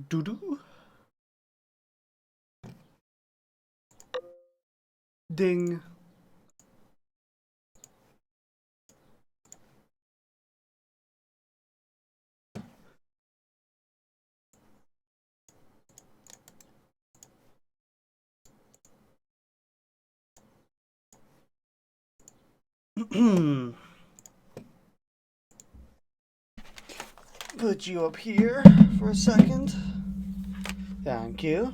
Doo-doo. Ding. Put you up here for a second. Thank you.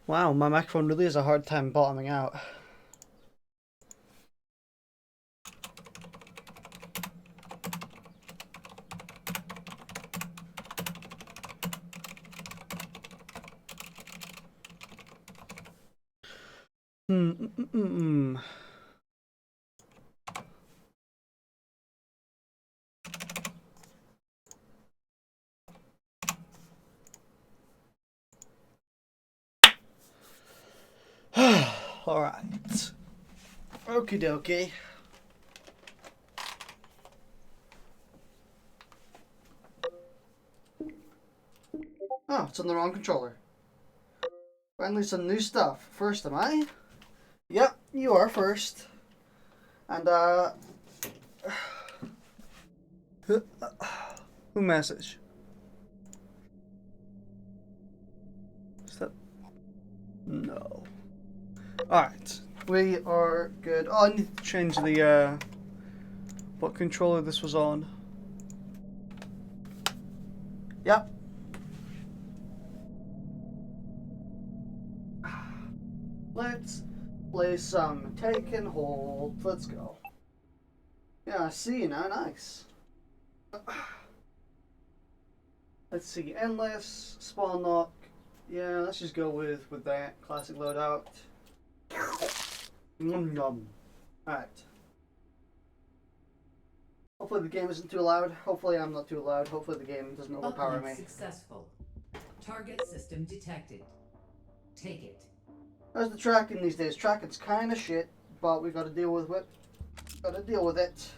Wow, my microphone really has a hard time bottoming out. Alright. Okie dokie. Oh, it's on the wrong controller. Finally some new stuff. First, am I? Yep, you are first. And, who message? Is that... No. Alright, we are good. Oh, I need to change the, what controller this was on. Yep. Let's play some Take and Hold. Let's go. Yeah, I see you now. Nice. Let's see. Endless, Spawn Lock. Yeah, let's just go with that. Classic loadout. Nom nom. Alright. Hopefully the game isn't too loud. Hopefully I'm not too loud. Hopefully the game doesn't overpower me. Successful. Target system detected. Take it. How's the tracking these days? Tracking's kind of shit, but we got to deal with it. Got to deal with it.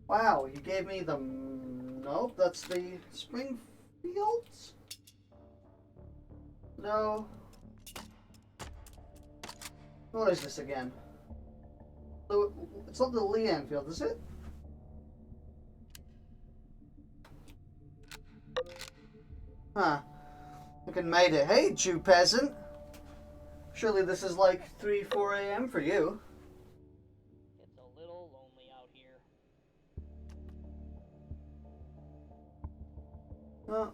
Wow, you gave me the... Nope, that's the Springfields? No. What is this again? It's not the Lee Enfield, is it? Huh. Looking made it. Hey, Jew peasant. Surely this is like 3, 4 a.m. for you. It's a little lonely out here. What's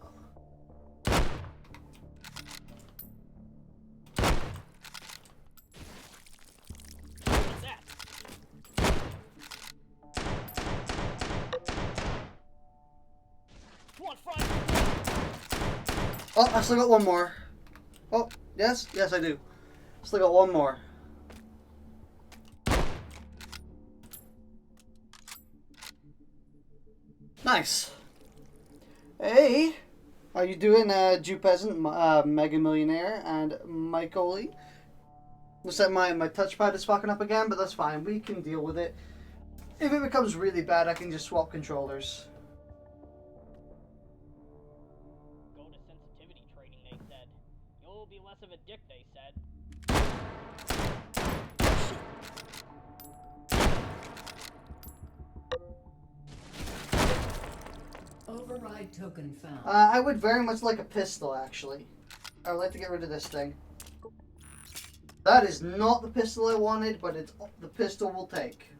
that? Come on, front! Oh, I still got one more. Oh, yes, yes I do. Still got one more. Nice. Hey, how you doing, Jew peasant, Mega Millionaire, and Mike Oli? Looks like my touchpad is fucking up again, but that's fine. We can deal with it. If it becomes really bad, I can just swap controllers. Go to sensitivity training, they said. You'll be less of a dick, they said. Override token found. I would very much like a pistol, actually. I would like to get rid of this thing. That is not the pistol I wanted, but it's the pistol we'll take.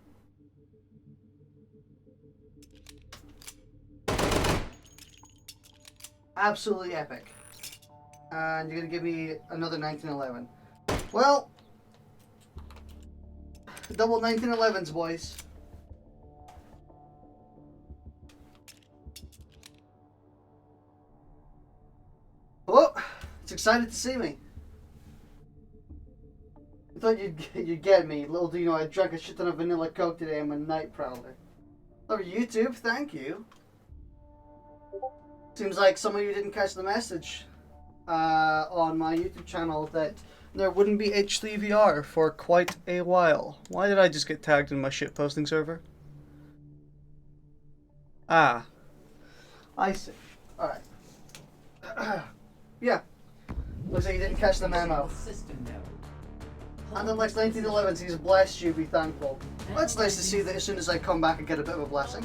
Absolutely epic. And you're going to give me another 1911. Well, double 1911s, boys. Oh, it's excited to see me. I thought you'd get me. Little do you know, I drank a shit ton of vanilla Coke today. I'm a night prowler. Oh, YouTube, thank you. Seems like some of you didn't catch the message. on my YouTube channel that there wouldn't be H3VR for quite a while. Why did I just get tagged in my shit posting server? Ah, I see. Alright. Yeah. Looks like you didn't catch the memo. System node. And unless 1911 he's blessed you, be thankful. Well, it's nice to see that as soon as I come back I get a bit of a blessing.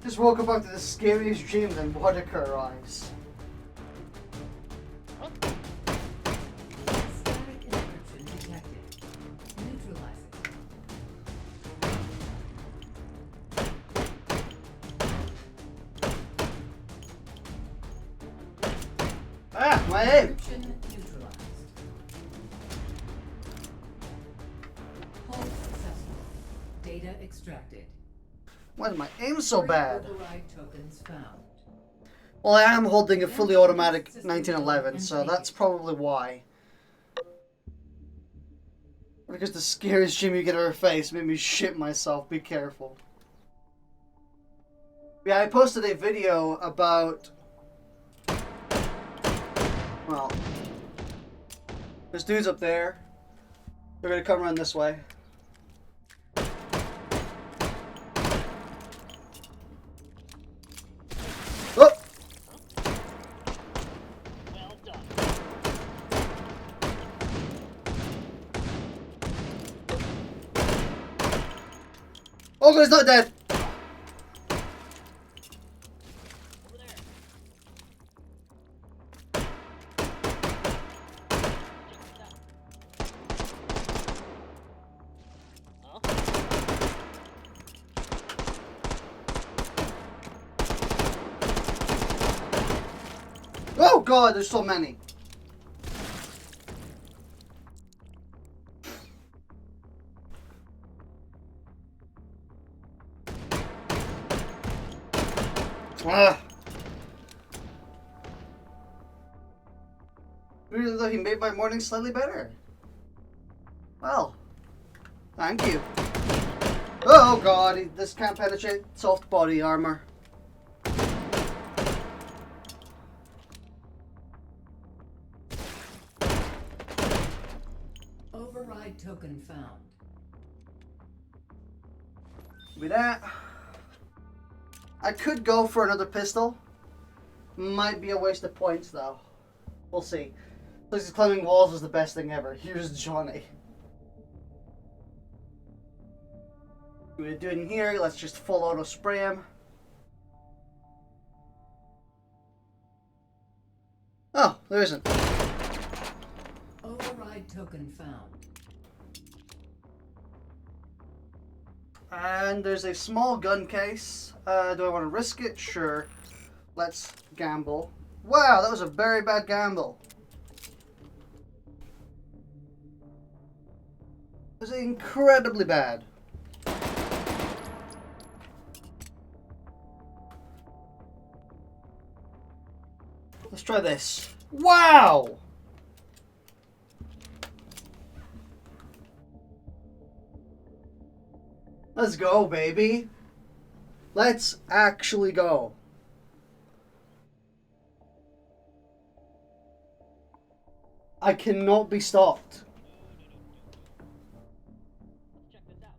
Just woke up after the scariest dream, then Waddicker arrives. Static encryption detected. Neutralizing. Ah, my aim! Encryption neutralized. Hold successful. Data extracted. Why is my aim so bad? Override tokens found. Well, I am holding a fully automatic 1911, so that's probably why. Because the scariest dream you get of her face made me shit myself. Be careful. Yeah, I posted a video about... Well... There's dudes up there. They're gonna come around this way. Oh! Well done. Oh, but it's not dead! Over there. Check this out. Huh? Oh god, there's so many. Ah. Really though, he made my morning slightly better. Well, thank you. Oh god, this can't penetrate soft body armor. Override token found. With that, I could go for another pistol. Might be a waste of points though. We'll see. Looks like climbing walls was the best thing ever. Here's Johnny. What we're doing here, let's just full auto spray him. Oh, there isn't. Override token found. And there's a small gun case. Do I want to risk it? Sure. Let's gamble. Wow, that was a very bad gamble. It was incredibly bad. Let's try this. Wow! Let's go, baby. Let's actually go. I cannot be stopped. Check this out.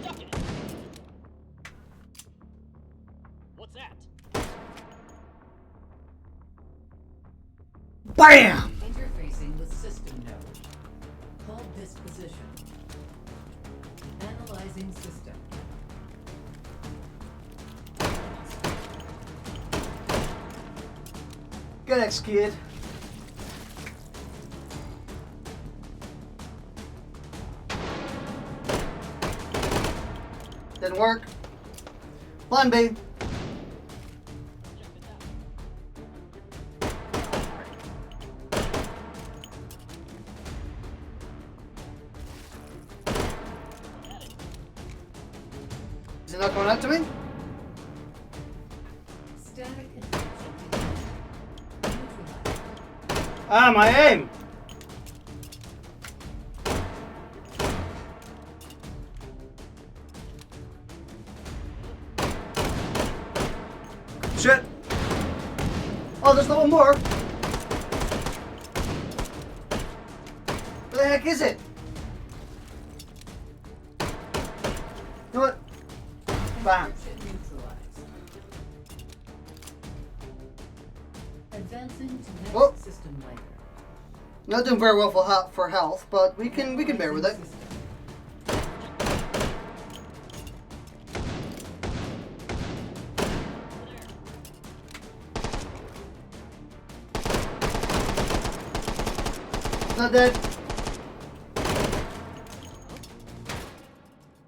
Duck it. What's that? BAM! Interfacing with system node. Hold this position. Analyzing system. Good X, kid. Didn't work. Plan B. Check this out. Static infection detected. Neutralized. Ah, my aim! Shit! Oh, there's no one more! Where the heck is it? You know what? Bam. Encryption neutralized. Advancing to next Oh. system layer. Not doing very well for health, but we can bear with it. System. Not dead.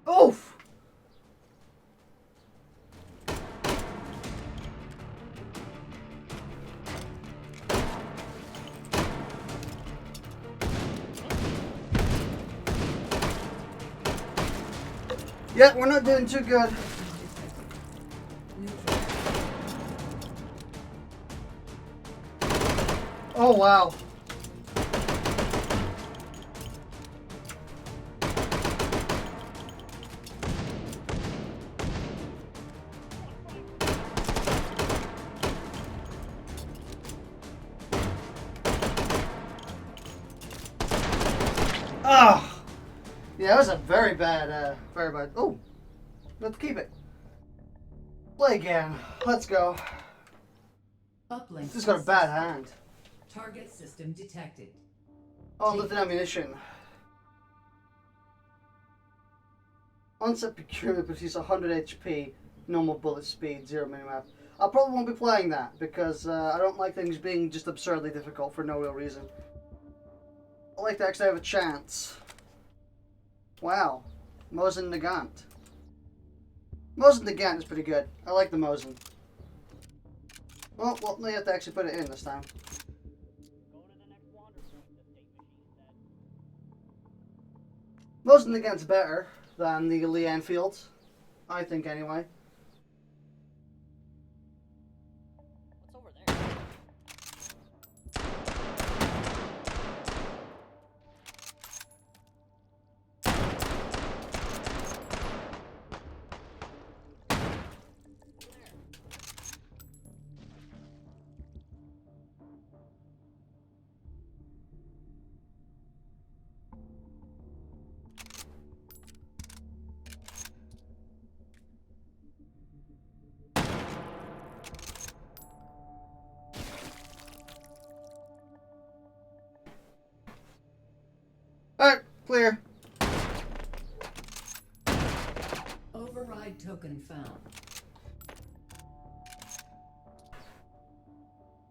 Oof! Yeah, we're not doing too good. Oh wow. Ah, yeah, that was a very bad, very bad. Oh, let's keep it. Play again. Let's go. Uplink. This has got a bad hand. Target system detected. Oh, lifting ammunition. Onset procurement produces 100 HP, normal bullet speed, 0 minimap. I probably won't be playing that because I don't like things being just absurdly difficult for no real reason. I like to actually have a chance. Wow. Mosin Nagant. Mosin Nagant is pretty good. I like the Mosin. Oh, well, now you have to actually put it in this time. Go to the next wander point, the state machine said. Mosin Nagant's better than the Lee Enfields. I think, anyway. What's over there? Alright, clear. Override token found.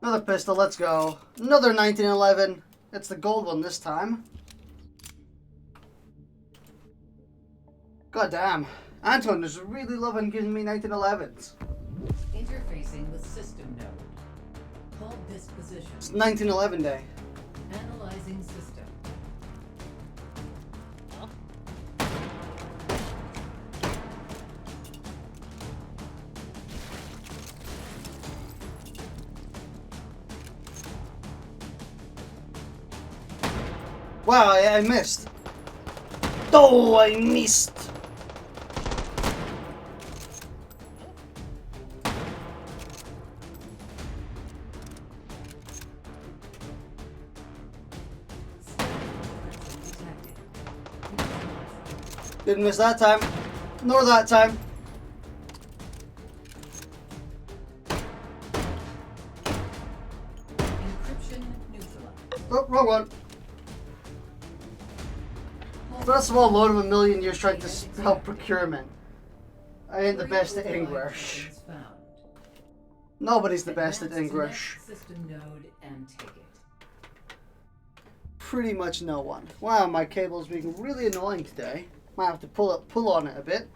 Another pistol, let's go. Another 1911. It's the gold one this time. God damn. Anton is really loving giving me 1911s. Interfacing with system node. Hold this position. It's 1911 day. Analyzing system. Huh? Wow, I missed. Oh, I missed. Didn't miss that time. Nor that time. Encryption neutralized. Oh, wrong one. First of all, load of a million years trying to spell procurement. I ain't the best at English. Nobody's the best at English. System node and take it. Pretty much no one. Wow, my cable's being really annoying today. Might have to pull on it a bit.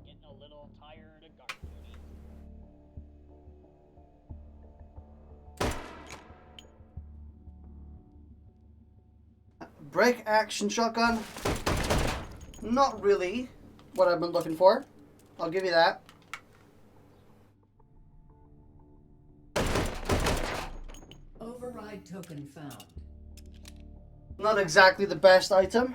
Getting a little tired of guard duty. Break action shotgun. Not really what I've been looking for. I'll give you that. Override token found. Not exactly the best item.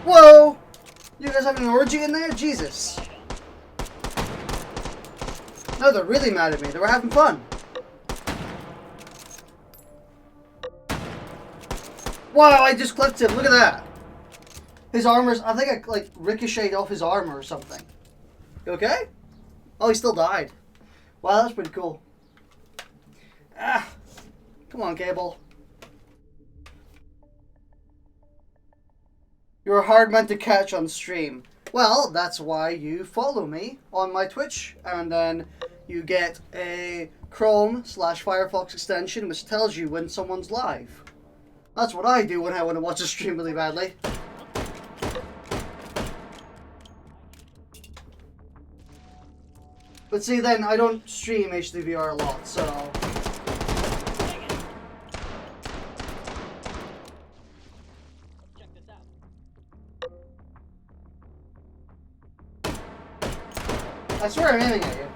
Whoa! You guys having an orgy in there? Jesus. No, they're really mad at me. They were having fun. Wow, I just clipped him. Look at that. His armor's... I think I, like, ricocheted off his armor or something. You okay? Oh, he still died. Wow, that's pretty cool. Ah. Come on, Cable. You're hard meant to catch on stream. Well, that's why you follow me on my Twitch, and then you get a Chrome/Firefox extension which tells you when someone's live. That's what I do when I want to watch a stream really badly. But see, then I don't stream H3VR a lot, so... Check this out. I swear I'm aiming at you.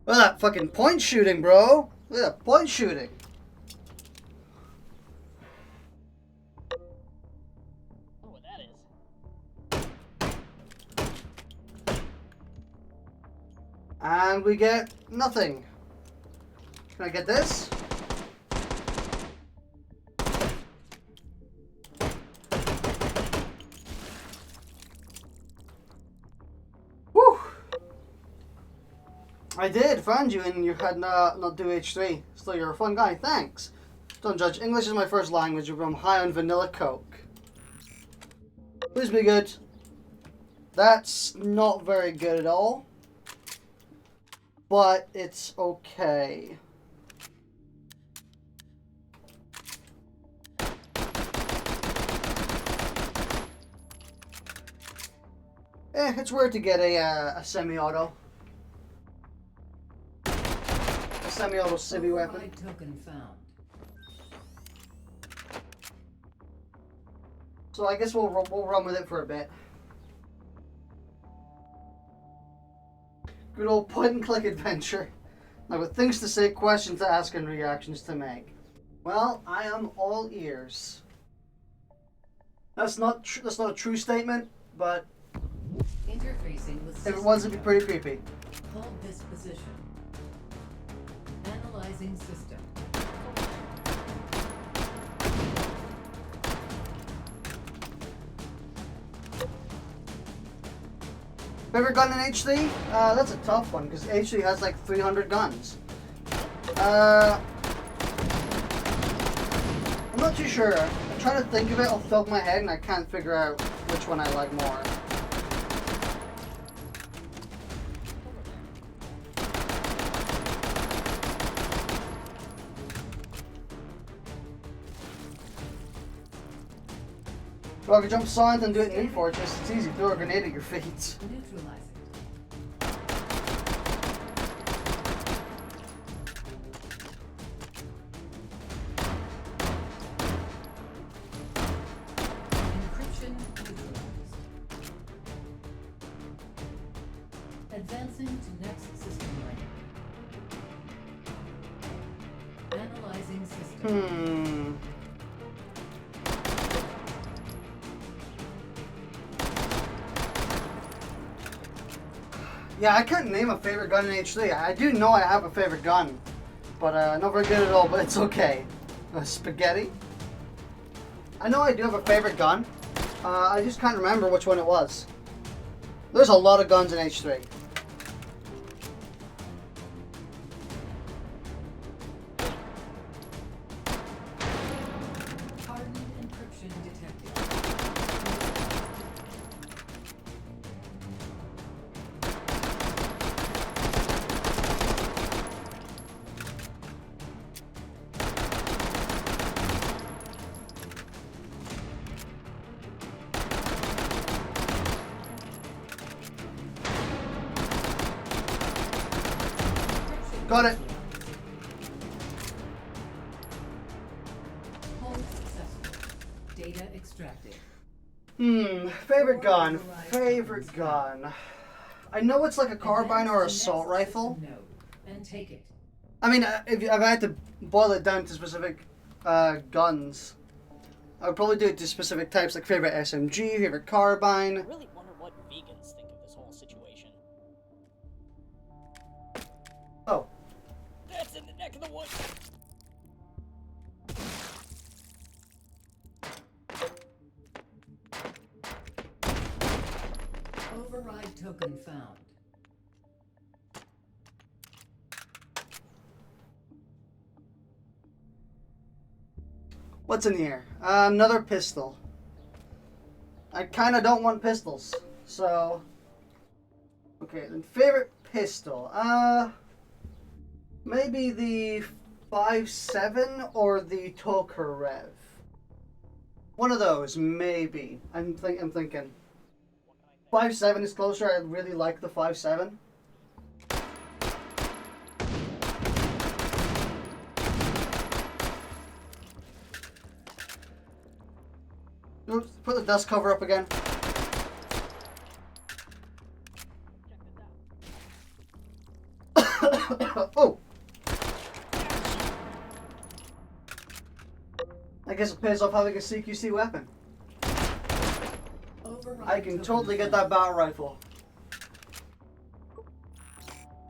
Look at that fucking point shooting, bro. Look at that point shooting. Oh, what that is. And we get nothing. Can I get this? Whew. I did find you and you had not do H3. Still, you're a fun guy. Thanks. Don't judge. English is my first language. I'm high on vanilla Coke. Please be good. That's not very good at all. But it's okay. It's weird to get a semi-auto. A semi-auto civvy weapon. Override token found. So I guess we'll run with it for a bit. Good old point-and-click adventure. Now with things to say, questions to ask, and reactions to make. Well, I am all ears. That's not a true statement, but Interfacing with if it was, it'd be pretty creepy. Hold this position. Analyzing system. Favorite gun in H3? That's a tough one because H3 has like 300 guns. I'm not too sure. I'm trying to think of it off the top of my head and I can't figure out which one I like more. Well, I can jump silent and do it in New Fortress. It's easy. Throw a grenade at your feet. Neutralizing. Encryption neutralized. Advancing to next system rank. Analyzing system. Yeah, I can't name a favorite gun in H3. I do know I have a favorite gun, but not very good at all, but it's okay. Spaghetti? I know I do have a favorite gun. I just can't remember which one it was. There's a lot of guns in H3. Hardened encryption detected. Got it. Hold successful. Data extracted. Favorite gun. Favorite gun. I know it's like a carbine or assault rifle. Node and take it. I mean, if I had to boil it down to specific guns, I would probably do it to specific types, like favorite SMG, favorite carbine. I really wonder what vegans think of this whole situation. Oh. That's in the neck of the woods. Override token found. What's in here? Another pistol. I kind of don't want pistols, so... Okay, then favorite pistol. Maybe the 5.7 or the Tokarev. One of those, maybe. I'm thinking. 5.7 is closer. I really like the 5.7. Oops, put the dust cover up again. Oh! I guess it pays off having a CQC weapon. I can totally get that battle rifle.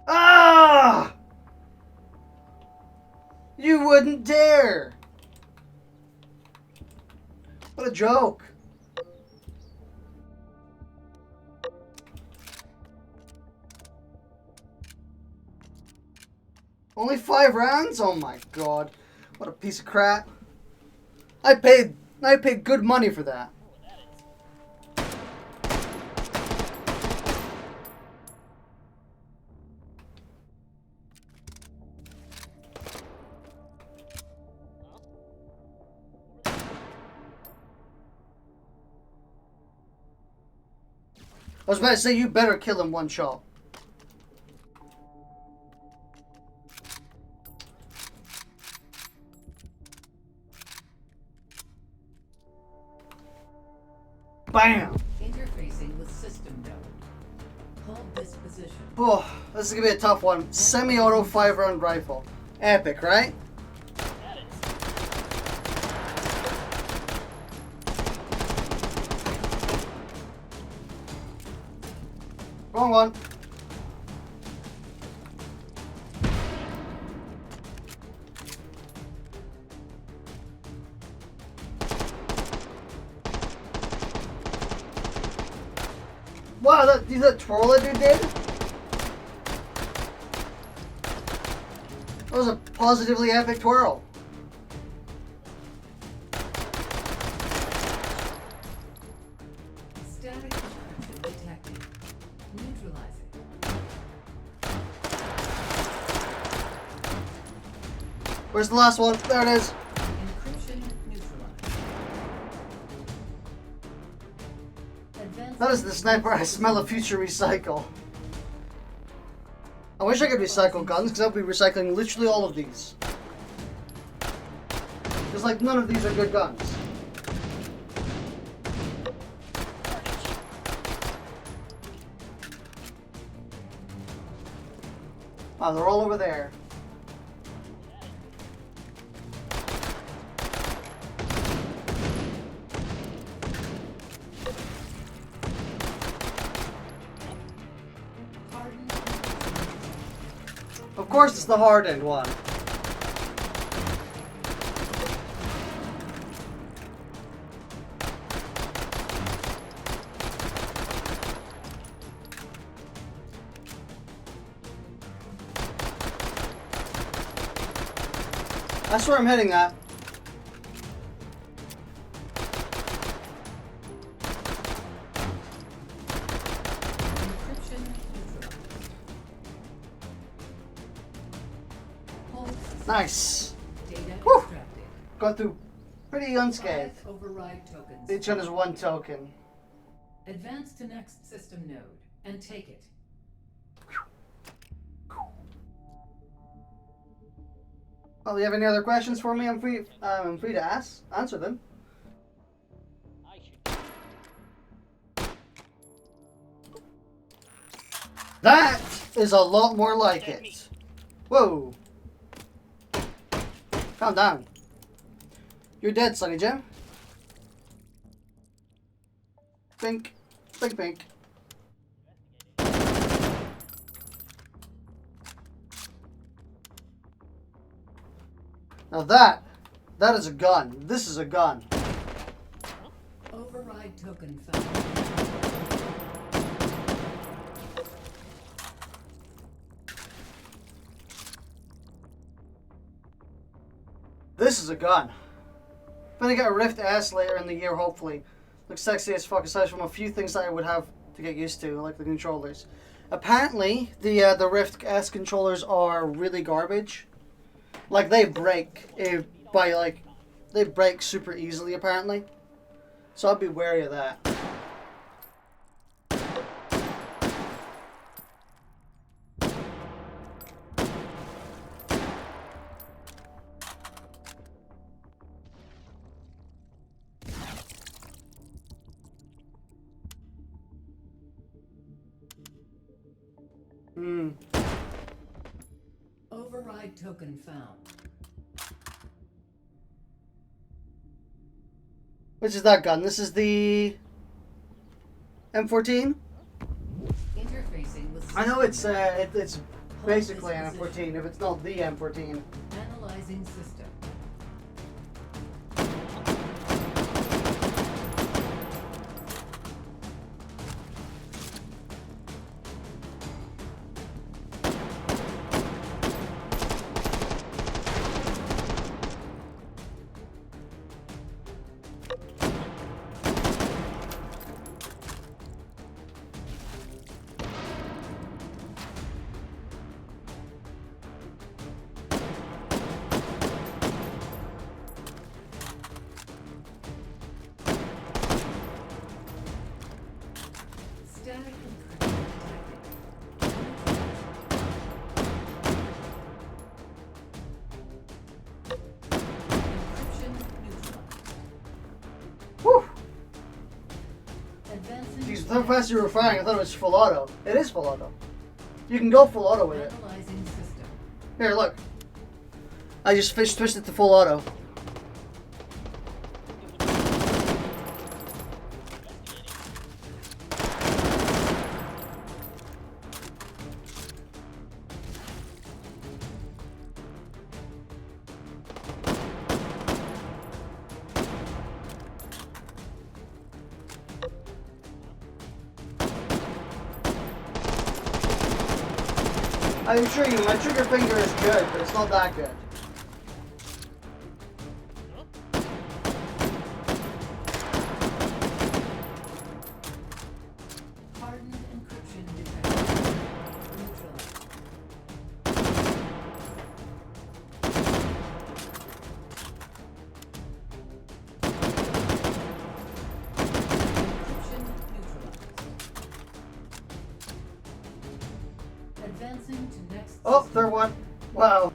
Ah! You wouldn't dare! What a joke. Only 5 rounds? Oh my god. What a piece of crap. I paid good money for that. I was about to say, you better kill him one shot. Bam! Interfacing with system node. Hold this position. Oh, this is gonna be a tough one. Semi-auto 5-round rifle. Epic, right? Wrong one. Wow, that twirl that dude did? That was a positively epic twirl. Static interaction detected. Neutralizing. Where's the last one? There it is. Encryption neutralized. That is the sniper. I smell a future recycle. I wish I could recycle guns, because I'll be recycling literally all of these. Because, like, none of these are good guns. Wow, they're all over there. Of course it's the hardened one. That's where I'm heading at. Encryption neutralized. Hold Nice. data Whew. extracted. Got through pretty unscathed. 5 override tokens. Each one is 1 token. Advance to next system node and take it. Well, do you have any other questions for me? I'm free to answer them. I should. That is a lot more like it. Whoa. Calm down. You're dead, Sonny Jim. Bink. Bink, bink. Now that is a gun. This is a gun. Override token found. This is a gun. Gonna get a Rift S later in the year, hopefully. Looks sexy as fuck, aside from a few things that I would have to get used to, like the controllers. Apparently, the Rift S controllers are really garbage. Like, they break they break super easily, apparently. So I'd be wary of that. Override token found. Which is that gun? This is the M14? Interfacing with I know it's system. it's basically an M14 if it's not the M14. Analyzing system. Static encryption detected. Encryption neutralized. Whew! Advancing. Jeez, how fast you were firing, I thought it was full auto. It is full auto. You can go full auto with it. Analyzing system. Here, look. I just switched it to full auto. I assure you, my trigger finger is good, but it's not that good. Hardened encryption detected. Neutralized. Encryption neutralized. Advancing to next. Oh, system. third one. Wow.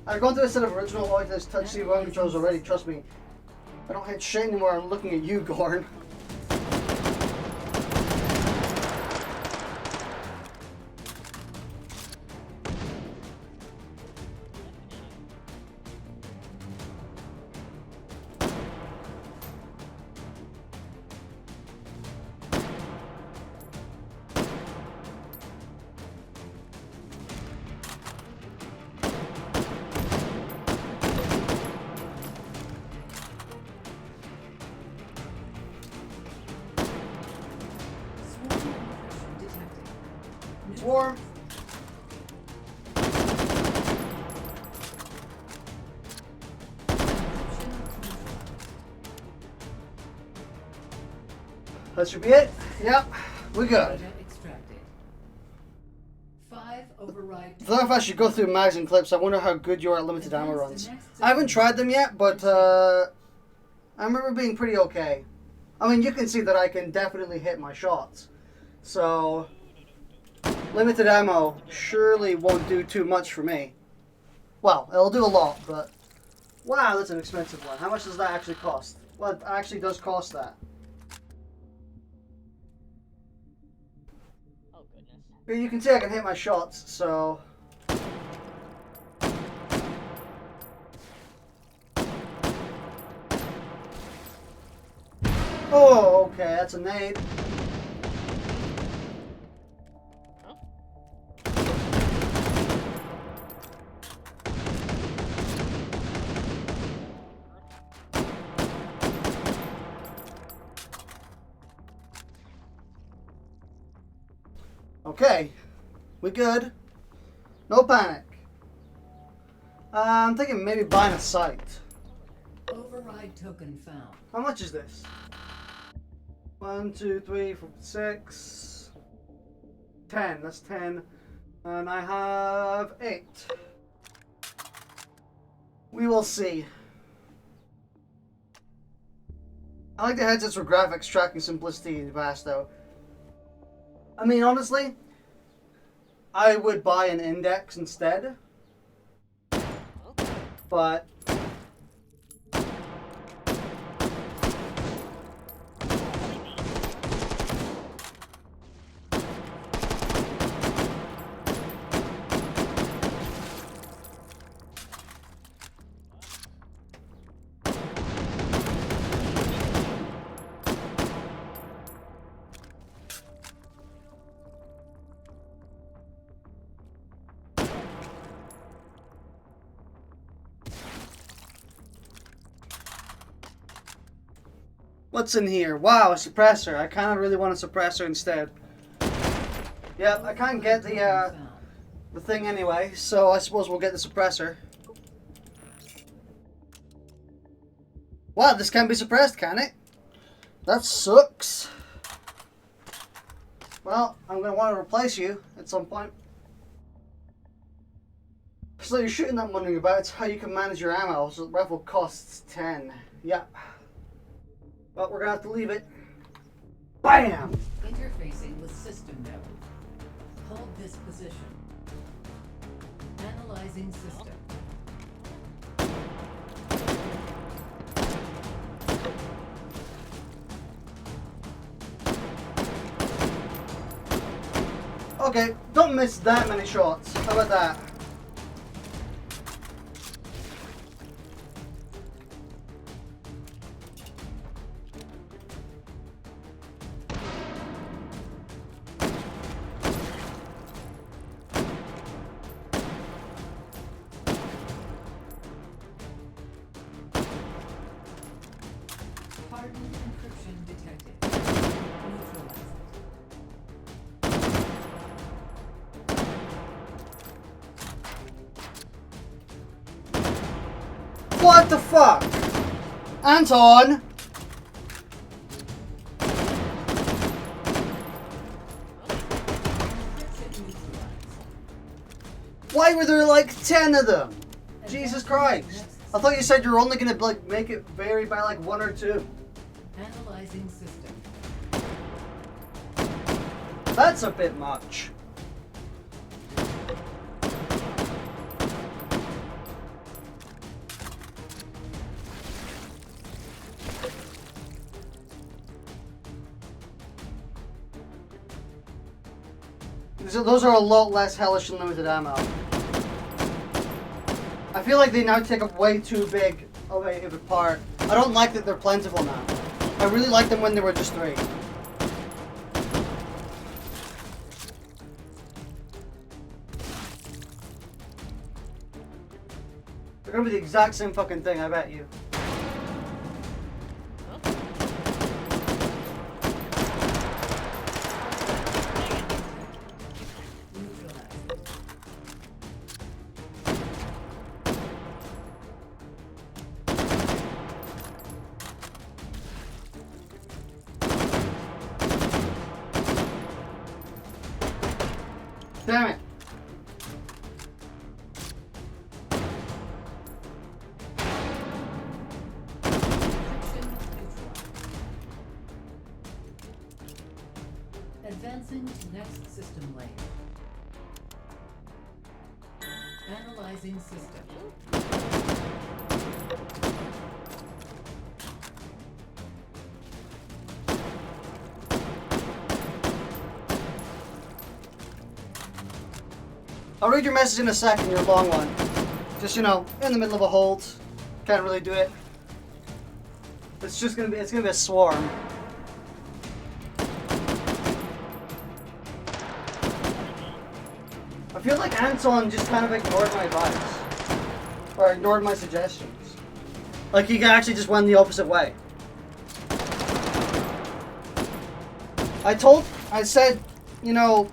I've gone through a set of original Logitech Touch C1 controls already, trust me. I don't hit shit anymore, I'm looking at you, Gorn. Swarm. That should be it. Yep, we're good. Data extracted. 5 override. I don't know if I should go through mags and clips. I wonder how good you are at limited ammo runs. I haven't tried them yet, but I remember being pretty okay. I mean, you can see that I can definitely hit my shots. So, limited ammo surely won't do too much for me. Well, it'll do a lot, but... Wow, that's an expensive one. How much does that actually cost? Well, it actually does cost that. Oh goodness. But you can see I can hit my shots, so... Oh, okay, that's a nade. Huh? Okay, we good. No panic. I'm thinking maybe buying a sight. Override token found. How much is this? 1, 2, 3, 4, 6, 10. That's 10. And I have 8. We will see. I like the headsets for graphics, tracking, simplicity, and fast though. I mean, honestly, I would buy an index instead. But what's in here? Wow, a suppressor. I kind of really want a suppressor instead. Yep, I can't get the thing anyway, so I suppose we'll get the suppressor. Wow, this can't be suppressed, can it? That sucks. Well, I'm going to want to replace you at some point. So you're shooting that wondering about how you can manage your ammo, so the rifle costs 10. Yep. But we're going to have to leave it. BAM! Interfacing with system node. Hold this position. Analyzing system. Okay, don't miss that many shots. How about that? Hardened encryption detected. Neutralized. What the fuck? Anton! Encryption neutralized. Why were there like 10 of them? Jesus Christ. I thought you said you were only gonna like make it vary by like 1 or 2. Analyzing system. That's a bit much. Those are a lot less hellish than limited ammo. I feel like they now take up way too big of a part. I don't like that they're plentiful now. I really liked them when they were just 3. They're gonna be the exact same fucking thing, I bet you. Damn it. Advancing to next system layer. Analyzing system. I'll read your message in a second, your long one. Just, you know, in the middle of a hold. Can't really do it. It's gonna be a swarm. I feel like Anton just kind of ignored my advice. Or ignored my suggestions. Like he actually just went the opposite way. I said, you know,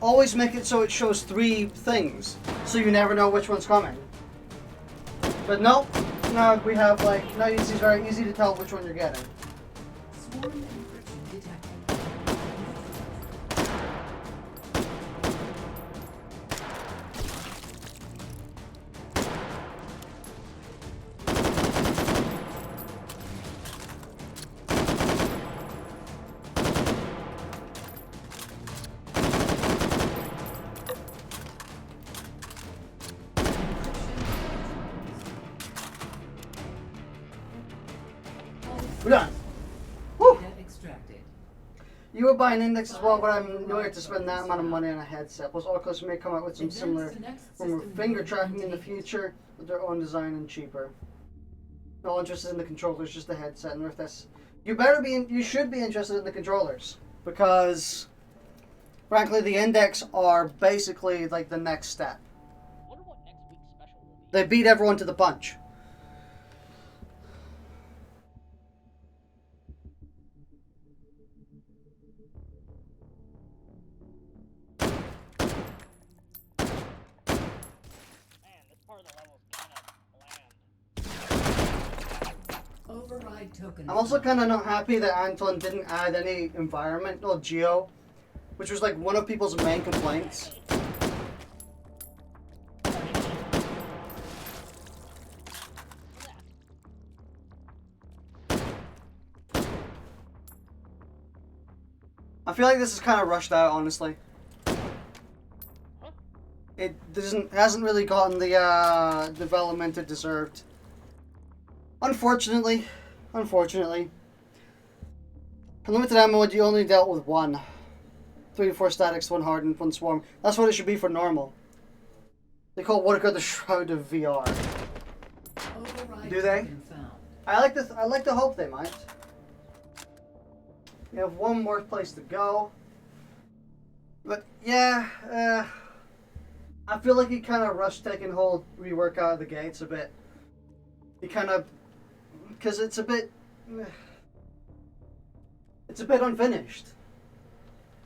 always make it so it shows 3 things, so you never know which one's coming. But no, now we have like, now it's very easy to tell which one you're getting. Swarm encryption detected. We're done. Woo! Data extracted. You would buy an index as well, but I'm nowhere to spend that amount of money on a headset. Plus, Oculus may come out with some similar form of finger tracking in the future with their own design and cheaper. No interested in the controllers, just the headset. And if that's, you should be interested in the controllers because, frankly, the index are basically like the next step. Wonder what next week's special will be. They beat everyone to the punch. Man, this part of the level is kind of bland. Override token. I'm also kind of not happy that Anton didn't add any environmental geo, which was like one of people's main complaints. I feel like this is kind of rushed out, honestly. It hasn't really gotten the development it deserved. Unfortunately. Unlimited ammo, you only dealt with 1. 3 to 4 statics, 1 hardened, 1 swarm. That's what it should be for normal. They call Waddicker the Shroud of VR. Override Do they? token found. I like to hope they might. You have 1 more place to go. But yeah, I feel like he kind of rushed taking Hold Rework out of the gates a bit. He kind of, because it's a bit unfinished.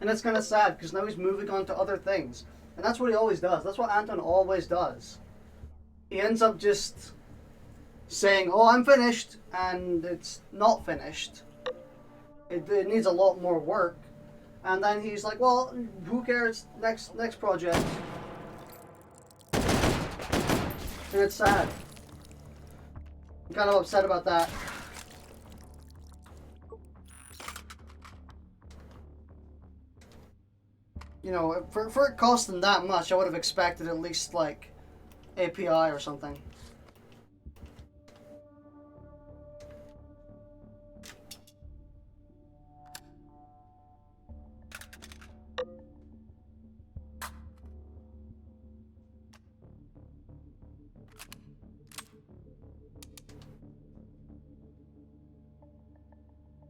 And that's kind of sad because now he's moving on to other things. And that's what he always does. That's what Anton always does. He ends up just saying, oh, I'm finished, and it's not finished. It needs a lot more work. And then he's like, well, who cares? Next project. And it's sad. I'm kind of upset about that. You know, for it costing that much, I would have expected at least like API or something.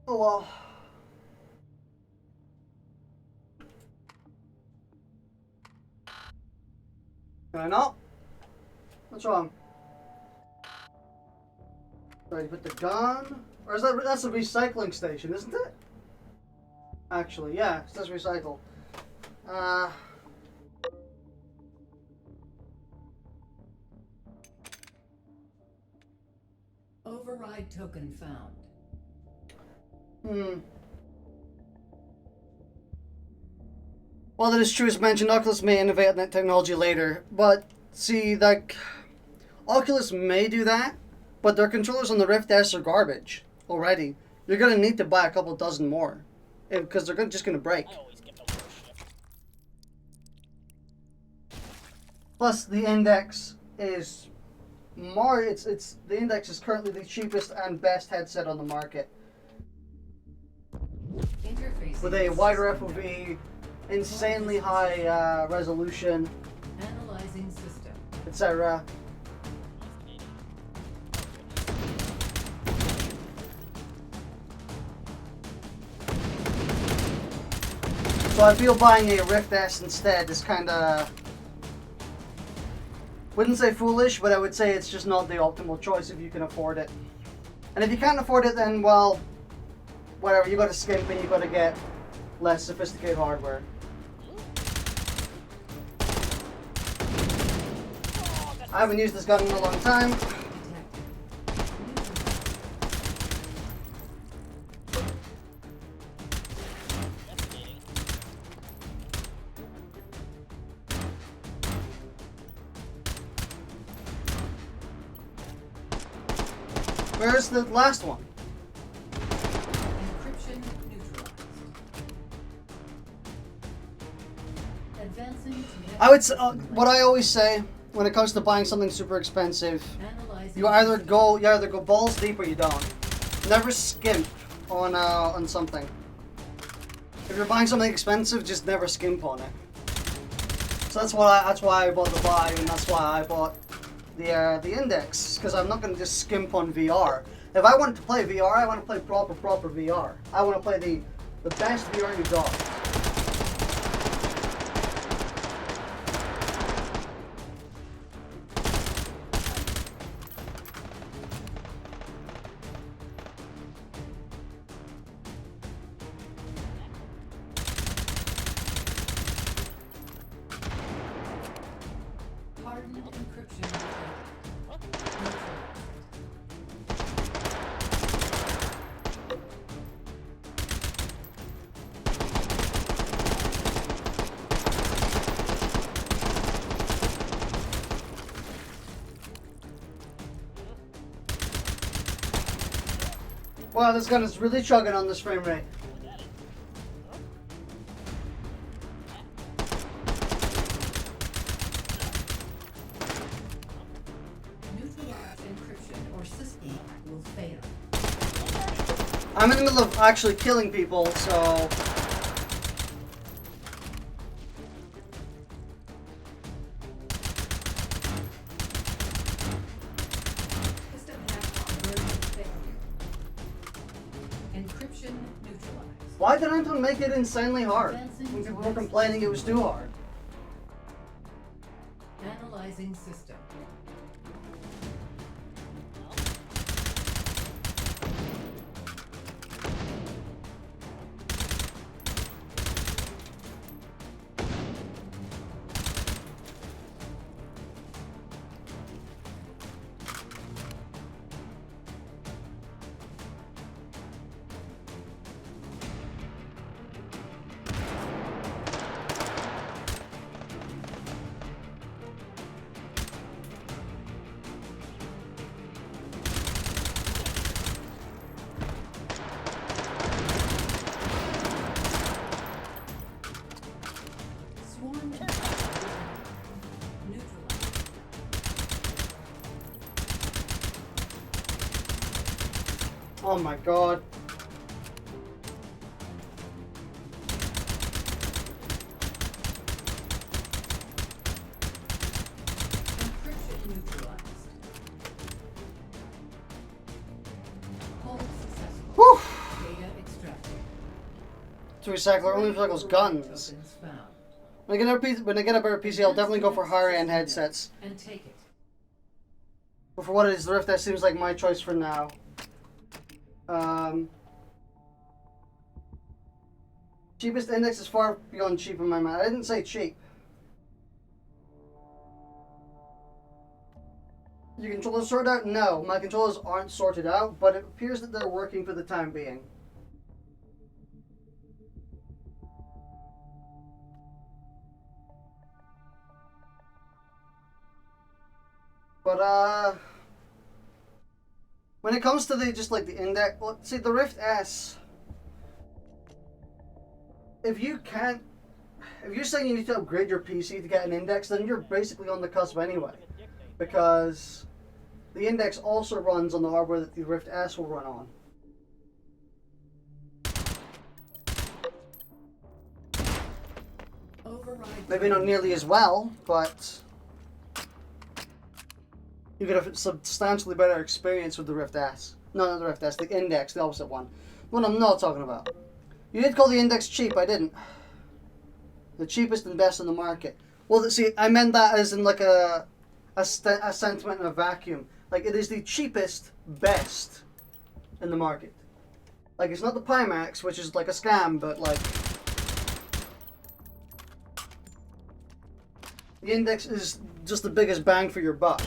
Oh well. I know. What's wrong? Ready to put the gun? Or is that's a recycling station, isn't it? Actually, yeah, it says recycle. Override token found. Well, that is true as mentioned, Oculus may innovate on that technology later, but see, like, Oculus may do that, but their controllers on the Rift S are garbage already. You're gonna need to buy a couple dozen more, because they're just gonna break. I always get the worst shit. Plus, the Index is more. The Index is currently the cheapest and best headset on the market, with a wider FOV, insanely high resolution, Analyzing system. etc. So I feel buying a Rift S instead is kind of, wouldn't say foolish, but I would say it's just not the optimal choice if you can afford it. And if you can't afford it, then, well, whatever, you got to skimp and you got to get less sophisticated hardware. I haven't used this gun in a long time. Where's the last one? Encryption neutralized. Advancing to I would say, what I always say when it comes to buying something super expensive, analyzing you either go balls deep or you don't. Never skimp on something. If you're buying something expensive, just never skimp on it. So that's why I bought the Vive, and that's why I bought the Index, because I'm not going to just skimp on VR. If I want to play VR, I want to play proper VR. I want to play the best VR you got. hardened encryption neutralized. Wow, this gun is really chugging on this frame rate. Neutralized encryption or system will fail. I'm in the middle of actually killing people, so... System hack version failure. Encryption neutralized. Why didn't I make it insanely hard? When people were complaining it was too hard. Analyzing system. Swarm neutralized. Oh my god. Encryption neutralized. Hold successful. Whew! Data extracted. To recycle only recycles guns. Tokens found. When I get a better PC, I'll definitely go for higher end headsets. And take it. But for what it is, the Rift S seems like my choice for now. Cheapest Index is far beyond cheap in my mind. I didn't say cheap. Your controllers sorted out? No, my controllers aren't sorted out, but it appears that they're working for the time being. But when it comes to the Index, well, see the Rift S. If you can't, if you're saying you need to upgrade your PC to get an index, then you're basically on the cusp anyway. Because the index also runs on the hardware that the Rift S will run on. Maybe not nearly as well, but you get a substantially better experience with the Rift S. No, not the Rift S, the Index, the opposite one. The one I'm not talking about. You did call the Index cheap, I didn't. The cheapest and best in the market. Well, see, I meant that as in like a sentiment in a vacuum. Like, it is the cheapest, best in the market. Like, it's not the Pimax, which is like a scam, but like... The Index is just the biggest bang for your buck.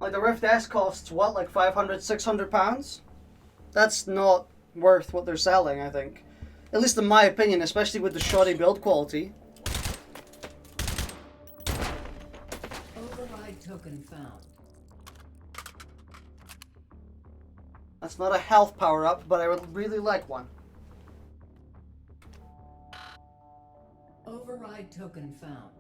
Like the Rift S costs what, like 500, 600 pounds? That's not worth what they're selling, I think. At least in my opinion, especially with the shoddy build quality. Override token found. That's not a health power-up, but I would really like one. Override token found.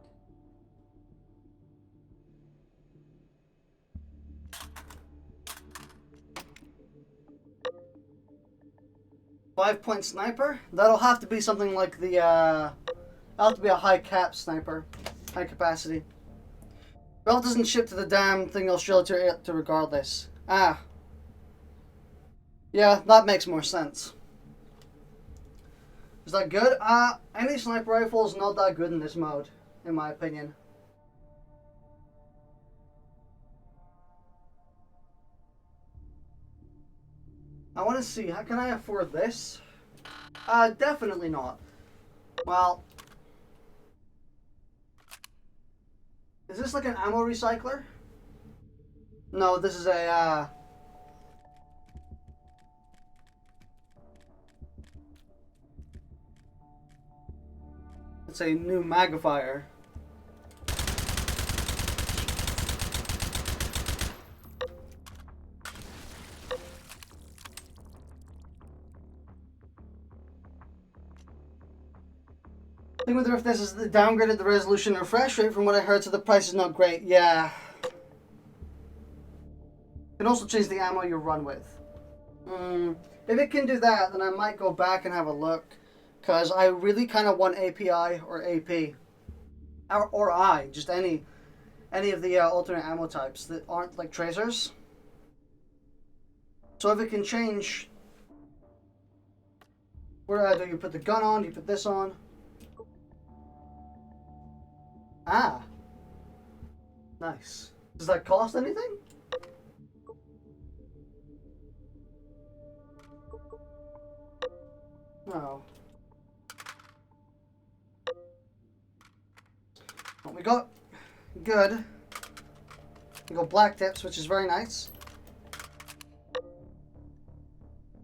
Five-point sniper? That'll have to be something like the, that'll have to be a high cap sniper. High capacity. Well, it doesn't ship to the damn thing they'll show to regardless. Ah. Yeah, that makes more sense. Is that good? Any sniper rifle is not that good in this mode, in my opinion. I want to see, how can I afford this? Definitely not. Well, is this like an ammo recycler? No, this is a, it's a new magnifier. The thing with the Rift S is they downgraded the resolution and refresh rate from what I heard, so the price is not great. Yeah. You can also change the ammo you run with. If it can do that, then I might go back and have a look. Because I really kind of want API or AP. Or I, just any of the alternate ammo types that aren't like tracers. So if it can change... Where do you put the gun on? Do you put this on? Ah. Nice. Does that cost anything? No. What we got? Good. We got black tips, which is very nice.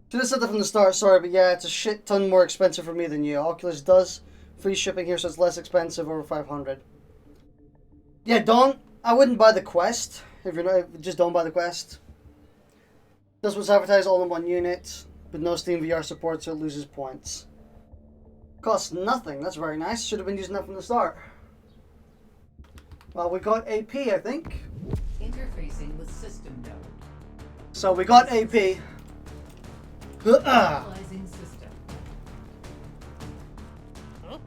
Should have said that from the start, sorry, but yeah, it's a shit ton more expensive for me than you. Oculus does free shipping here, so it's less expensive, over 500. Yeah, I wouldn't buy the Quest. If you're not, just don't buy the Quest. This was advertised all in one unit, but no Steam VR support, so it loses points. Costs nothing, that's very nice. Should have been using that from the start. Well, we got AP, I think. Interfacing with system node. So we got AP. Analyzing system. Huh?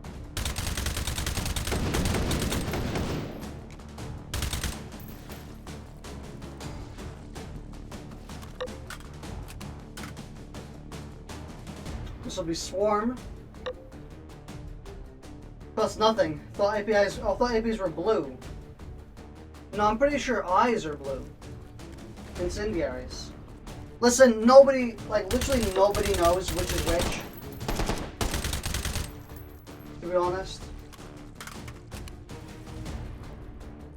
This will be Swarm. Plus nothing. Thought APs were blue. No, I'm pretty sure eyes are blue. Incendiaries. Listen, nobody, like literally nobody knows which is which. To be honest.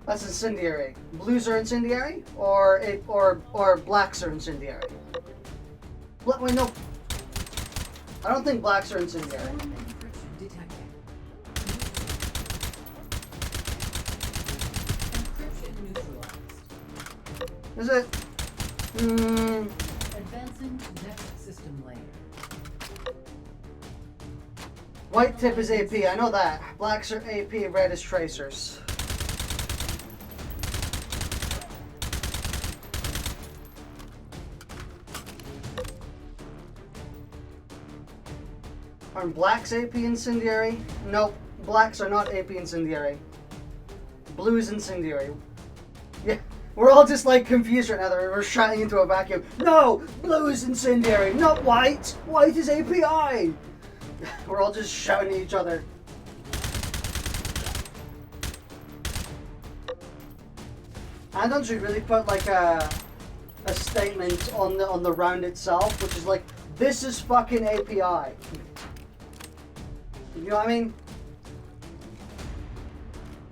That's incendiary. Blues are incendiary, or blacks are incendiary. Wait, no. I don't think blacks are incendiary. Encryption detected. Encryption neutralized. Is it? Advancing to next system layer. White tip is AP, I know that. Blacks are AP, red is tracers. Aren't blacks AP incendiary? Nope, blacks are not AP incendiary. Blue is incendiary. Yeah, we're all just like confused right now. We're shouting into a vacuum. No, blue is incendiary, not white. White is API. We're all just shouting at each other. And don't you really put like a statement on the round itself, which is like, this is fucking API. You know what I mean?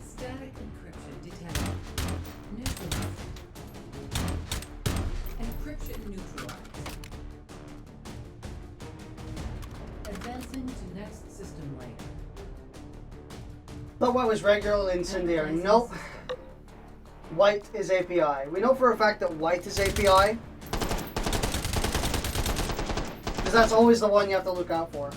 Static encryption detected. Neutralized. Encryption neutralized. Advancing to next system layer. But what was regularly incendiary? Nope. White is API. We know for a fact that white is API. Because that's always the one you have to look out for.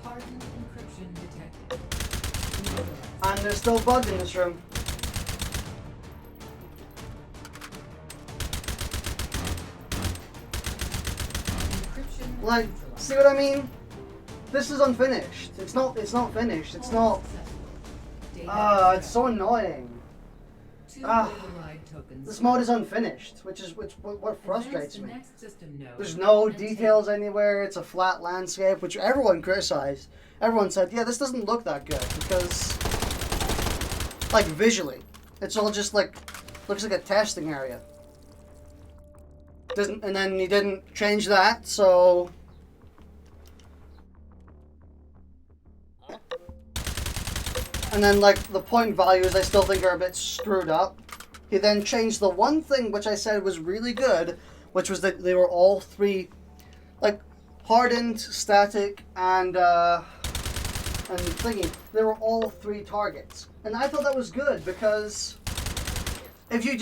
Hardened encryption detected. And there's still bugs in this room. Encryption Like, neutralized. see what I mean? This is unfinished. It's not finished. It's not. It's so annoying. Two Ah. override tokens. This mode is unfinished, which what frustrates Advance to me. next system node. There's no and take- details anywhere. It's a flat landscape, which everyone criticized. Everyone said, yeah, this doesn't look that good because, like, visually, it's all just like, looks like a testing area. Doesn't, and then he didn't change that, so. And then, like, the point values I still think are a bit screwed up. He then changed the one thing which I said was really good, which was that they were all three, like, hardened, static, and thingy. They were all three targets. And I thought that was good because if you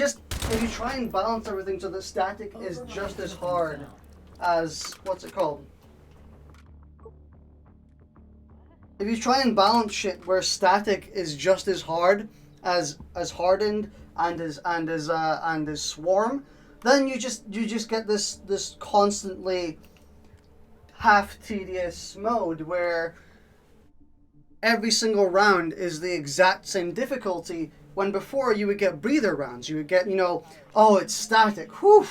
try and balance everything so that static is Override just as tokens hard found. as, what's it called? If you try and balance shit where static is just as hard as hardened and as swarm, then you just get this constantly half tedious mode where every single round is the exact same difficulty, when before you would get breather rounds. You would get, oh, it's static. Whew,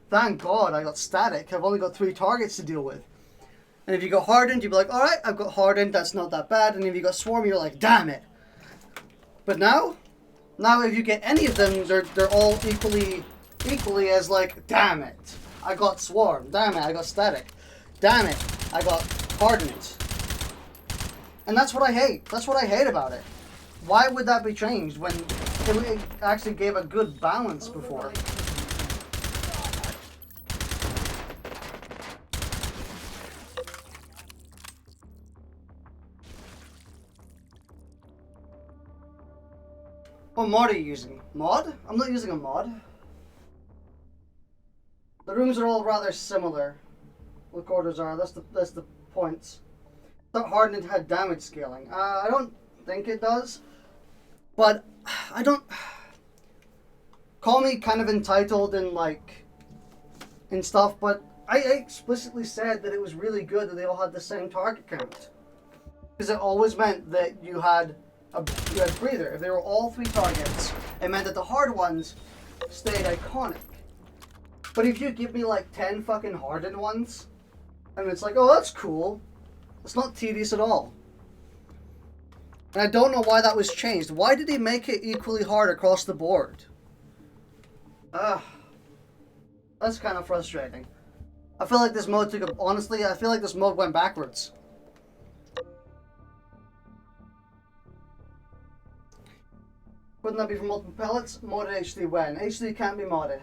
thank God I got static. I've only got 3 targets to deal with. And if you got hardened, you'd be like, alright, I've got hardened, that's not that bad. And if you got swarm, you're like, damn it. But now if you get any of them, they're all equally as like, damn it, I got swarm. Damn it, I got static. Damn it, I got hardened. And that's what I hate. That's what I hate about it. Why would that be changed when it actually gave a good balance before? Override tokens. What mod are you using? Mod? I'm not using a mod. The rooms are all rather similar. The quarters are. That's the points. That hardened had damage scaling. I don't think it does. But I don't. Call me kind of entitled and stuff, but I explicitly said that it was really good that they all had the same target count. Because it always meant that you had breather. If they were all 3 targets, it meant that the hard ones stayed iconic. But if you give me like 10 fucking hardened ones, and it's like, oh, that's cool, it's not tedious at all. And I don't know why that was changed. Why did he make it equally hard across the board? That's kind of frustrating. I feel like this mode took a... Honestly, I feel like this mode went backwards. Wouldn't that be for multiple pellets? Modded H3 when? H3 can't be modded.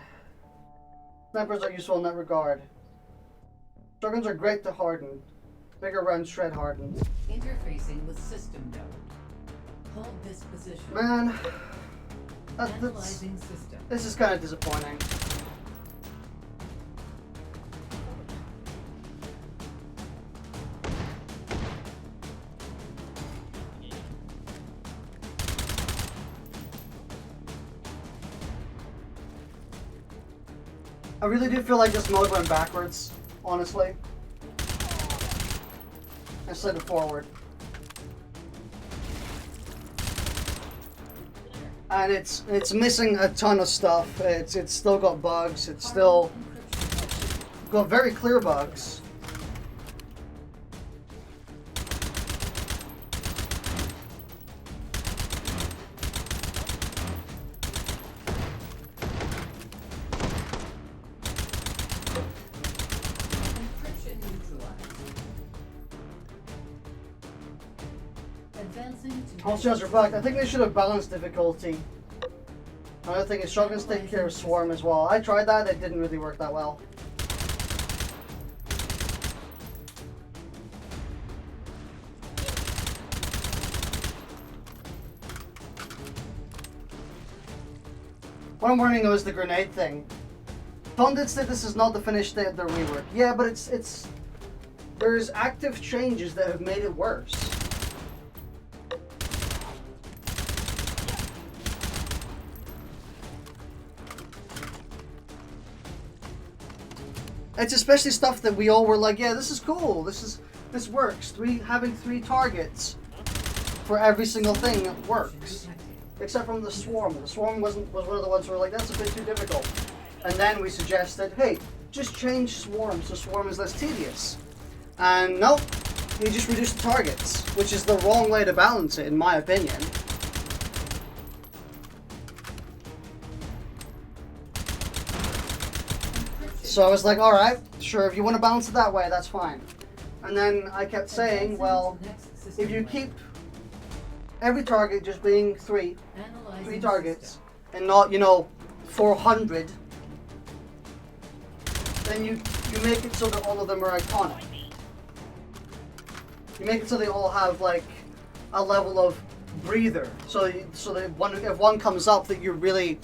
Snipers are useful in that regard. Shotguns are great to harden. Bigger rounds shred hardened. Interfacing with system node. Hold this position. Man, Analyzing system. this is kind of disappointing. I really do feel like this mode went backwards, honestly. Instead of forward. And it's missing a ton of stuff. It's still got bugs. It's still got very clear bugs. Encryption neutralized. Advancing to All shots are bugged. I think they should have balanced difficulty. Another thing is shotguns take care of swarm as well. I tried that. It didn't really work that well. What I'm warning though is the grenade thing. Pundits said this is not the finished state of their rework. Yeah, but it's there's active changes that have made it worse. It's especially stuff that we all were like, yeah, this is cool. This works. Having 3 targets for every single thing works. Except from the swarm. The swarm was one of the ones who were like, that's a bit too difficult. And then we suggested, hey, just change swarm so swarm is less tedious. And nope, he just reduced the targets, which is the wrong way to balance it, in my opinion. So I was like, alright, sure, if you want to balance it that way, that's fine. And then I kept saying, well, if you keep every target just being 3 targets, and not, 400, then you make it so that all of them are iconic. You make it so they all have, like, a level of breather. So that if one comes up that you're really...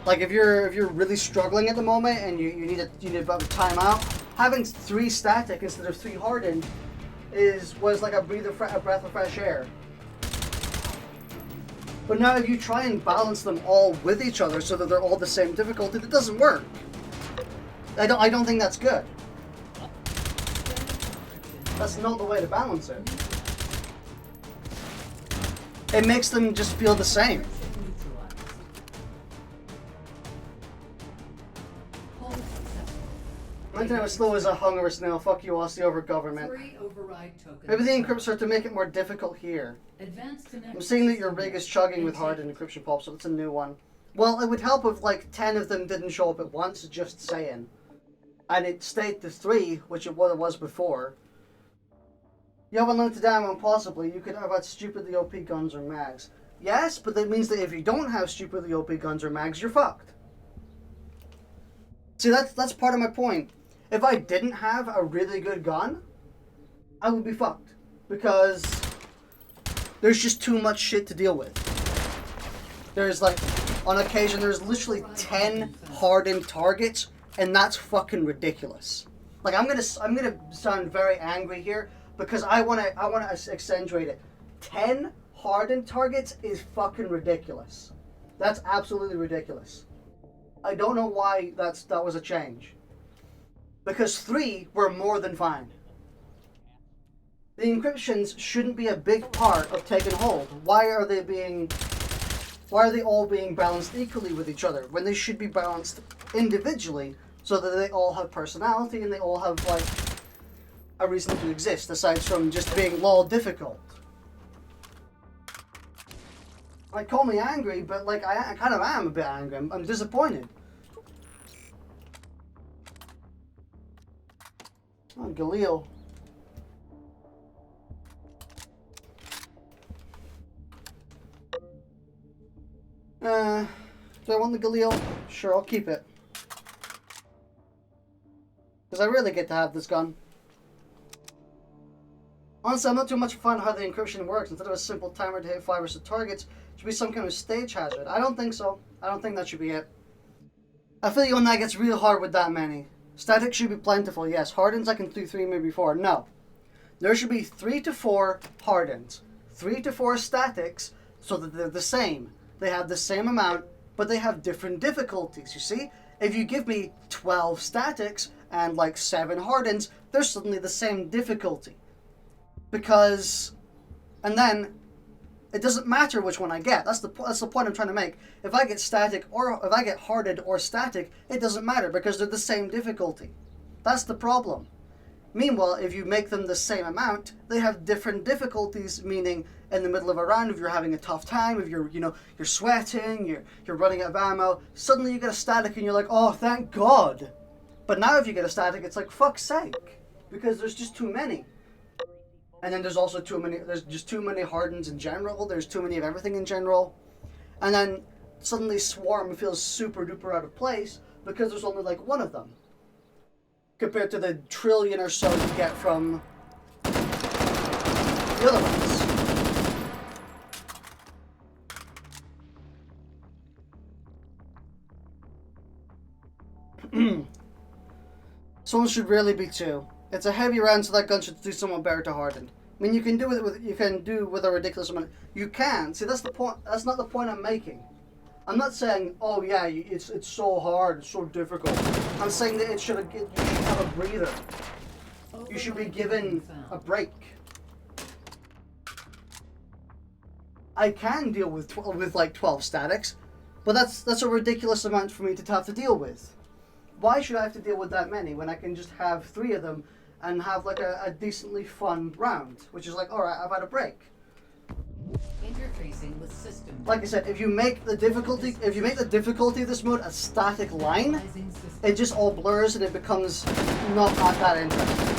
Like if you're really struggling at the moment and you need a bit of timeout, having 3 static instead of 3 hardened was like a breath of fresh air. But now if you try and balance them all with each other so that they're all the same difficulty, it doesn't work. I don't think that's good. That's not the way to balance it. It makes them just feel the same. Internet was slow as a hungover snail. Fuck you, Aussie over government. Maybe the encrypts are to make it more difficult here. I'm seeing that your rig is chugging with hardened encryption pops, so it's a new one. Well, it would help if like 10 of them didn't show up at once, just saying. And it stayed to 3, which it was before. You have unlimited ammo, and possibly you could have had stupidly OP guns or mags. Yes, but that means that if you don't have stupidly OP guns or mags, you're fucked. See, that's part of my point. If I didn't have a really good gun, I would be fucked. Because there's just too much shit to deal with. There's like, on occasion, there's literally 10 hardened targets, and that's fucking ridiculous. Like, I'm gonna sound very angry here, because I wanna accentuate it. 10 hardened targets is fucking ridiculous. That's absolutely ridiculous. I don't know why that was a change. Because 3 were more than fine. The encryptions shouldn't be a big part of taking hold. Why are they all being balanced equally with each other when they should be balanced individually so that they all have personality and they all have like a reason to exist aside from just being lol difficult. Like, call me angry, but like I kind of am a bit angry. I'm disappointed. Oh, Galil. Do I want the Galil? Sure, I'll keep it. Because I really get to have this gun. Honestly, I'm not too much fun how the encryption works. Instead of a simple timer to hit 5 or so targets, it should be some kind of stage hazard. I don't think so. I don't think that should be it. I feel like when that gets real hard with that many. Static should be plentiful, yes. Hardens I can do 3, maybe 4. No. There should be 3 to 4 hardens. 3 to 4 statics, so that they're the same. They have the same amount, but they have different difficulties, you see? If you give me 12 statics and like 7 hardens, they're suddenly the same difficulty. Because, and then, it doesn't matter which one I get. That's the point I'm trying to make. If I get static or if I get hardened or static, it doesn't matter because they're the same difficulty. That's the problem. Meanwhile, if you make them the same amount, they have different difficulties, meaning in the middle of a round, if you're having a tough time, if you're sweating, you're running out of ammo, suddenly you get a static and you're like, oh, thank God. But now if you get a static, it's like, fuck's sake, because there's just too many. And then there's also there's just too many hardens in general, there's too many of everything in general. And then suddenly Swarm feels super duper out of place because there's only like one of them. Compared to the trillion or so you get from the other ones. Someone should really be 2. It's a heavy round, so that gun should do somewhat better to harden. I mean, you can do with a ridiculous amount. You can. See, that's the point. That's not the point I'm making. I'm not saying, oh yeah, it's so hard, it's so difficult. I'm saying that you should have a breather. You should be given a break. I can deal with like 12 statics, but that's a ridiculous amount for me to have to deal with. Why should I have to deal with that many when I can just have 3 of them and have like a decently fun round, which is like, all right, I've had a break. Interfacing with system. Like I said, if you make the difficulty of this mode a static line, it just all blurs and it becomes not that interesting.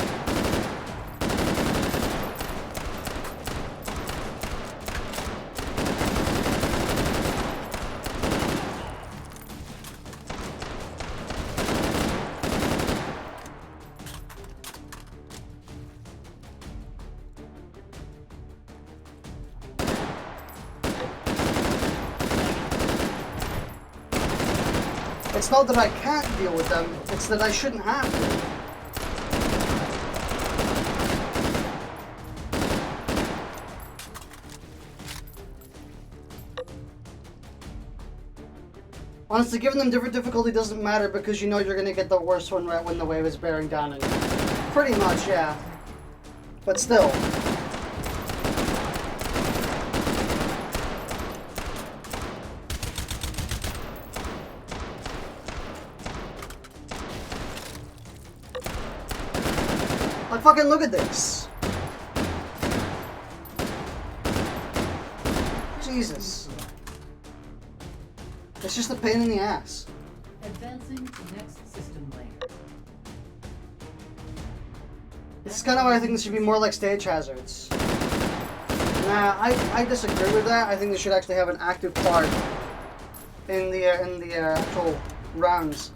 It's not that I can't deal with them, it's that I shouldn't have to. Honestly, giving them different difficulty doesn't matter because you know you're going to get the worst one right when the wave is bearing down on you. Pretty much, yeah. But still. Like, fucking look at this. Jesus. It's just a pain in the ass. Advancing to next system layer. This is kind of why I think this should be more like stage hazards. Nah, I disagree with that. I think they should actually have an active part in the actual rounds.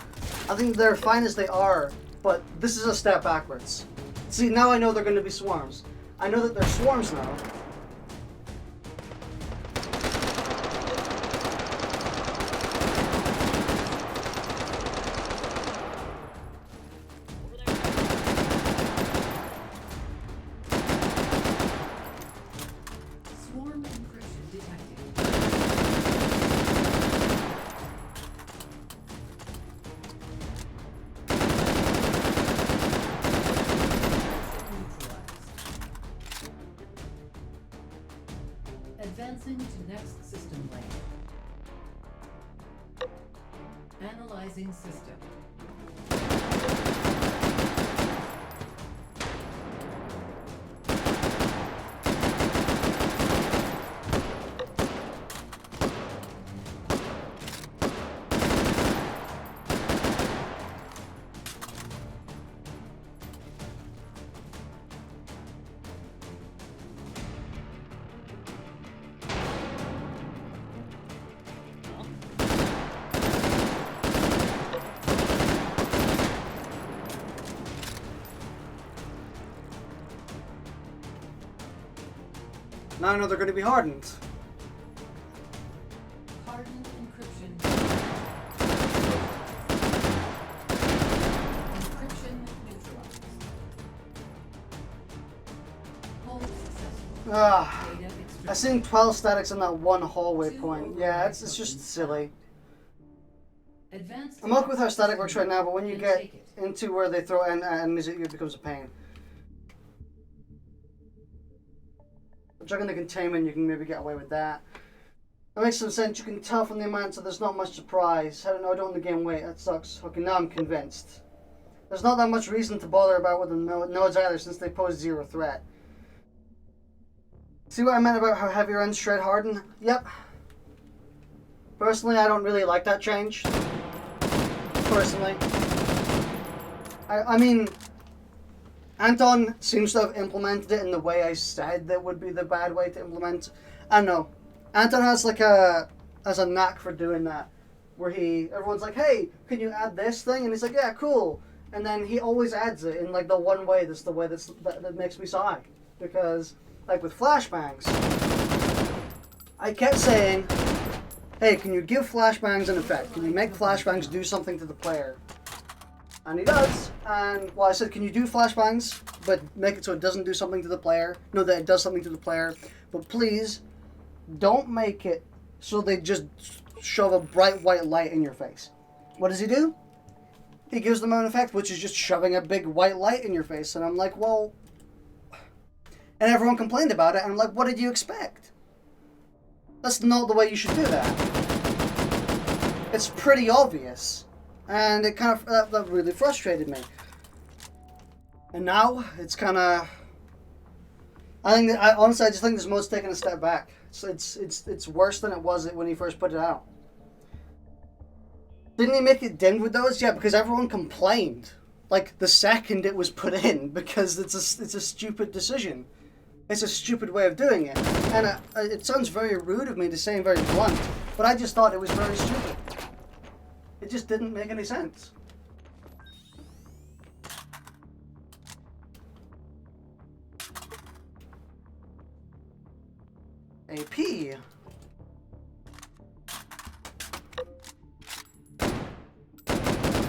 I think they're fine as they are, but this is a step backwards. See, now I know they're going to be swarms. I know that they're swarms now. Swarm encryption detected. Advancing to next system layer. Analyzing system. Now I know they're going to be hardened. Hardened encryption. Encryption neutralized. Hold successful. Ah, Data I extraction. seen 12 statics on that one hallway point. Yeah, it's just silly. Advanced I'm okay with how static works right now, but when you and get take it. into where they throw enemies at you, it becomes a pain. Chucking the containment, you can maybe get away with that. That makes some sense. You can tell from the amount, so there's not much surprise. I don't know, I don't want the game wait. That sucks. Okay, now I'm convinced. There's not that much reason to bother about with the nodes either, since they pose zero threat. See what I meant about how heavier ends shred harden? Yep. Personally, I don't really like that change. Personally. I mean, Anton seems to have implemented it in the way I said that would be the bad way to implement. I don't know. Anton has like a knack for doing that, where everyone's like, "Hey, can you add this thing?" And he's like, "Yeah, cool." And then he always adds it in like the one way that's the way that makes me sigh, because like with flashbangs, I kept saying, "Hey, can you give flashbangs an effect? Can you make flashbangs do something to the player?" And he does. And well, I said, "Can you do flashbangs, but make it so it doesn't do something to the player? No, that it does something to the player, but please don't make it so they just shove a bright white light in your face." What does he do? He gives them an effect, which is just shoving a big white light in your face. And I'm like, well... And everyone complained about it, and I'm like, what did you expect? That's not the way you should do that. It's pretty obvious. And it kind of, that really frustrated me. And now, it's kind of... honestly, I just think this mode's taken a step back. It's worse than it was when he first put it out. Didn't he make it dimmed with those? Yeah, because everyone complained. Like, the second it was put in, because it's a stupid decision. It's a stupid way of doing it. And it sounds very rude of me to say and very blunt, but I just thought it was very stupid. It just didn't make any sense. AP.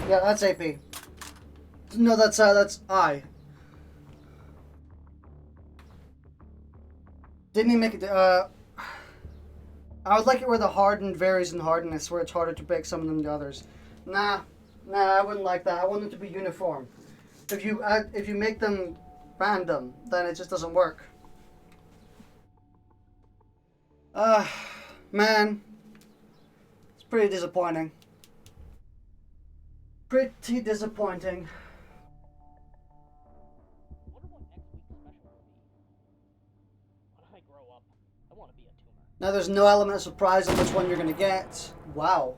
Yeah, that's AP. No, that's I. Didn't he make it? I would like it where the hardened varies in hardness, where it's harder to break some of them than others. Nah, I wouldn't like that. I want them to be uniform. If you make them random, then it just doesn't work. Man, it's pretty disappointing. Pretty disappointing. I wonder what next week's special will be. When I grow up, I want to be a tuner. Now there's no element of surprise on which one you're gonna get. Wow.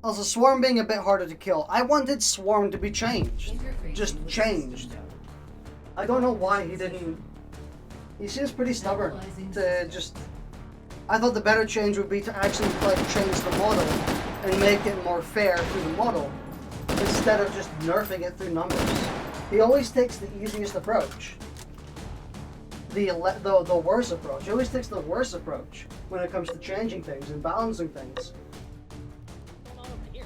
Also, Swarm being a bit harder to kill. I wanted Swarm to be changed. Just changed. I don't know why he didn't... He seems pretty stubborn to just... I thought the better change would be to actually like change the model and make it more fair through the model, instead of just nerfing it through numbers. He always takes the easiest approach. The worst approach. He always takes the worst approach when it comes to changing things and balancing things. What's going on over here?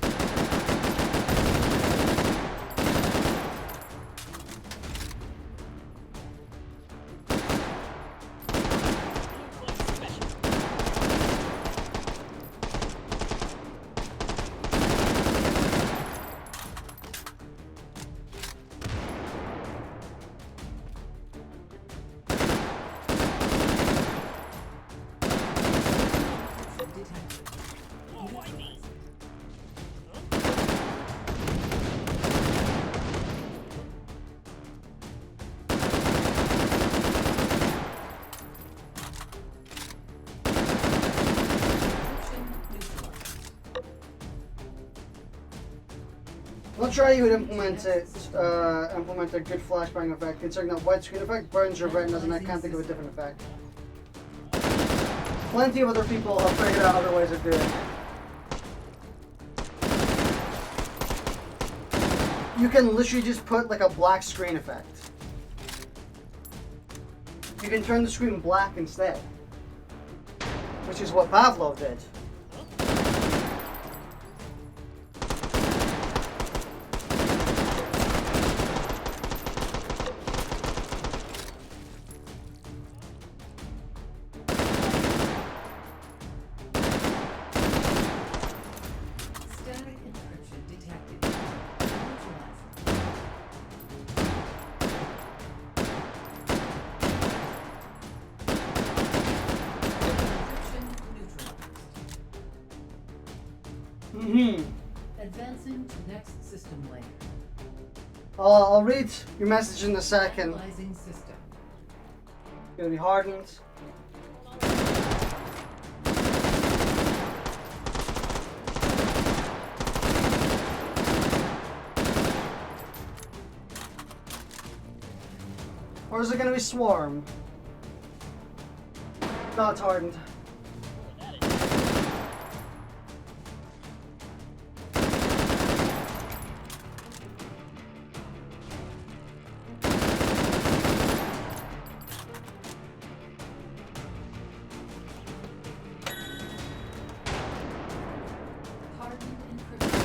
I'm not sure how you would implement it. Implement a good flashbang effect, considering that widescreen effect burns your retinas, and I can't think of a different effect. Plenty of other people have figured out other ways of doing it. You can literally just put like a black screen effect. You can turn the screen black instead, which is what Pavlov did. Static encryption detected. Advancing to next system layer. I'll read your message in a second. Analyzing system. It's gonna be hardened. Or is it gonna be swarm? No, it's hardened. Hardened encryption.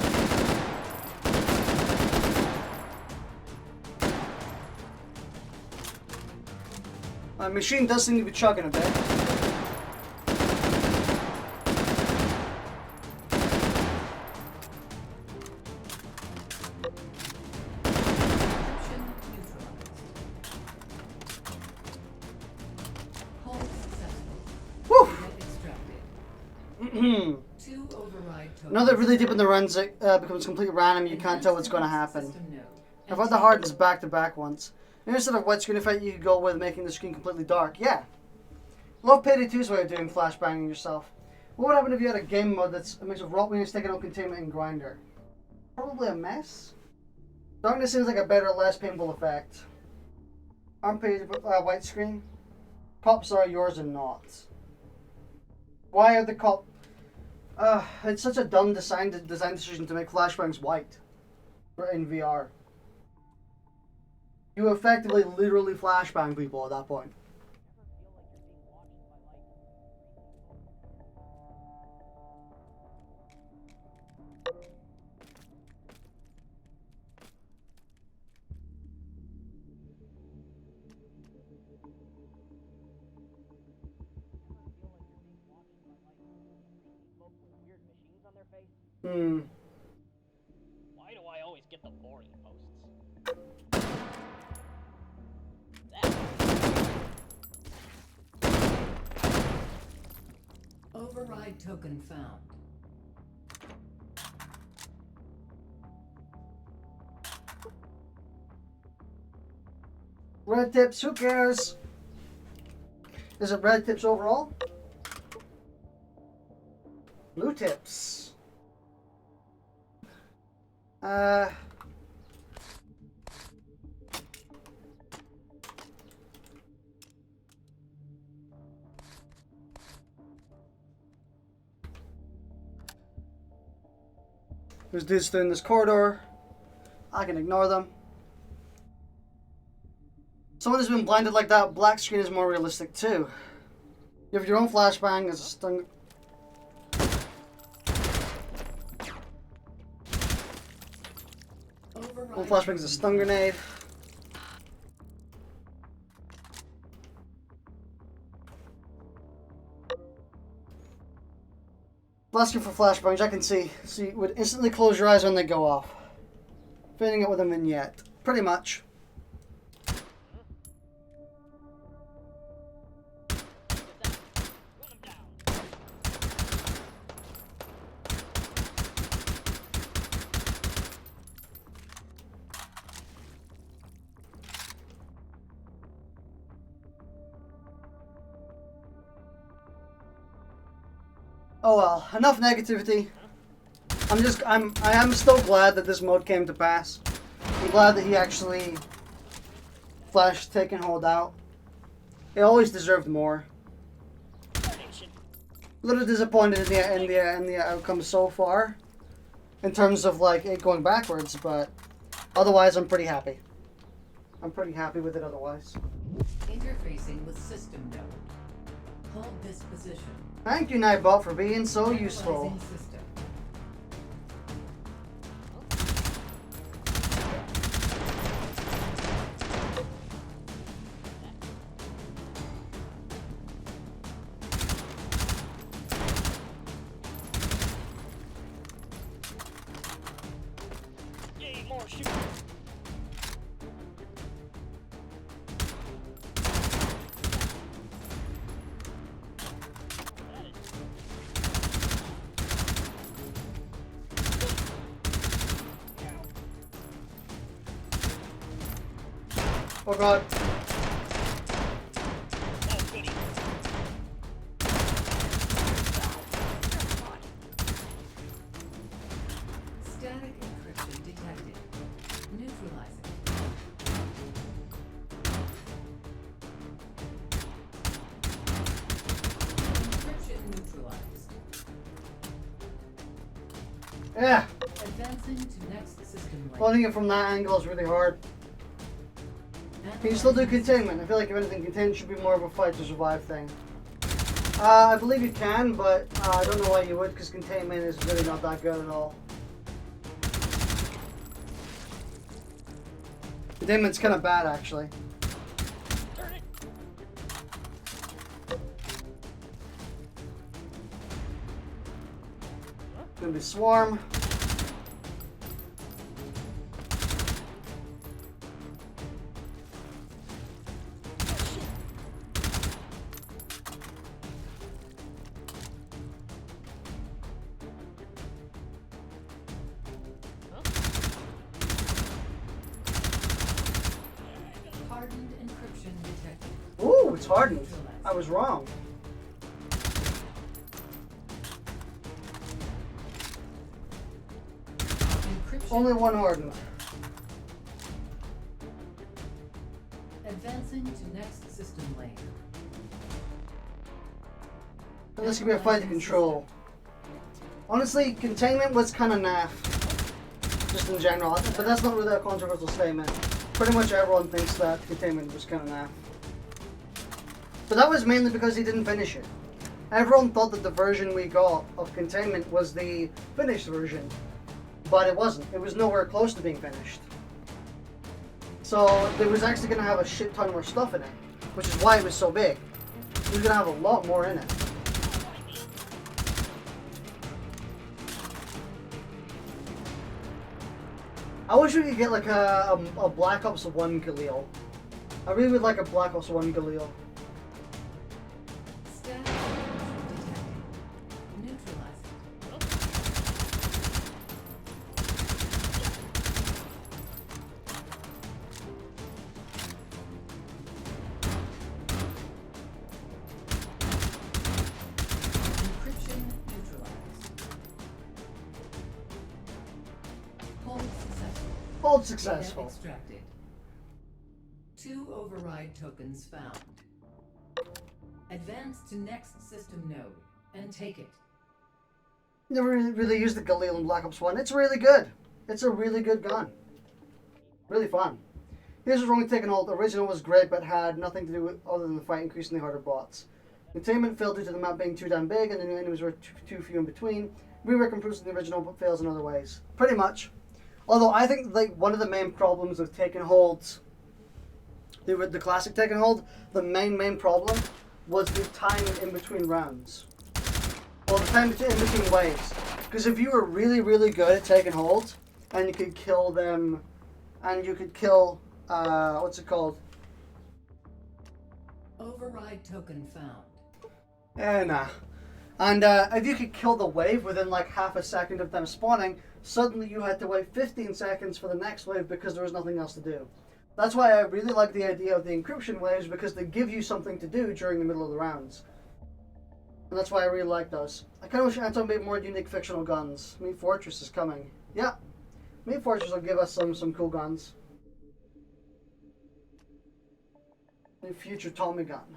My machine does seem to be chugging a bit. Encryption neutralized. Hold successful. Whew! Data extracted. 2 override tokens. Now that really deep in the runs, it becomes completely random. You can't tell what's going to happen. I've had the hardens back to back once. Instead of white screen effect, you could go with making the screen completely dark. Yeah. Love Payday 2's way of doing flashbanging yourself. What would happen if you had a game mode that's a mix of Rotwing, Stick Out Containment, and Grinder? Probably a mess. Darkness seems like a better, less painful effect. Aren't paid white screen? Cops are yours and not. Why are the cop? It's such a dumb design decision to make flashbangs white in VR. You effectively, literally flashbang people at that point. Hmm. Why do I always get the boring posts? Override token found. Red tips, who cares? Is it red tips overall? Blue tips. There's dudes still in this corridor. I can ignore them. Someone who's been blinded like that, black screen is more realistic too. You have your own flashbang as a stun. Own flashbang is a stun grenade. Asking for flashbangs, I can see. So you would instantly close your eyes when they go off. Fitting it with a vignette. Pretty much. Oh well, enough negativity. I am still glad that this mode came to pass. I'm glad that he actually flashed Take and Hold out. It always deserved more. A little disappointed in the outcome so far, in terms of like it going backwards, but otherwise I'm pretty happy. I'm pretty happy with it otherwise. Interfacing with system node. Hold this position. Thank you, Nightbot, for being so useful. Analyzing system. Yay, more shooting. Oh god. Oh, goody. Static encryption detected. Neutralizing. Encryption neutralized. Yeah. Advancing to next system layer. Holding it from that angle is really hard. Can you still do containment? I feel like if anything, containment should be more of a fight to survive thing. I believe you can, but I don't know why you would, because containment is really not that good at all. Containment's kind of bad, actually. Turn it. Gonna be swarm. Hardened encryption detected. Ooh, it's hardened. I was wrong. Encryption. Only one hardened. Advancing to next system layer. And this could be a fight to control. Honestly, containment was kind of naff. Just in general. But that's not really a controversial statement. Pretty much everyone thinks that containment was kind of naff. But that was mainly because he didn't finish it. Everyone thought that the version we got of containment was the finished version. But it wasn't. It was nowhere close to being finished. So it was actually going to have a shit ton more stuff in it. Which is why it was so big. It was going to have a lot more in it. I wish we could get like a Black Ops 1 Galil. I really would like a Black Ops 1 Galil. Static encryption detected. Neutralizing. Encryption neutralized. Hold successful. Hold Data successful. extracted. 2 override tokens found. Advance to next system node and take it. Never really used the Galil in Black Ops 1. It's really good. It's a really good gun. Really fun. Here's what's wrong with Taking Hold. The original was great, but had nothing to do with other than the fight increasingly harder bots. Containment failed due to the map being too damn big and the new enemies were too few in between. Rework improves in the original, but fails in other ways. Pretty much. Although I think like one of the main problems of Taking Hold, the classic Taking Hold, the main problem was the time in between rounds. Well, the time in between waves. Because if you were really, really good at Taking Hold, and you could kill them, and you could kill, what's it called? Override token found. Nah. And if you could kill the wave within like half a second of them spawning, suddenly you had to wait 15 seconds for the next wave because there was nothing else to do. That's why I really like the idea of the encryption waves, because they give you something to do during the middle of the rounds. And that's why I really like those. I kind of wish Anton made more unique fictional guns. Meat Fortress is coming. Yeah. Meat Fortress will give us some cool guns. The future Tommy gun.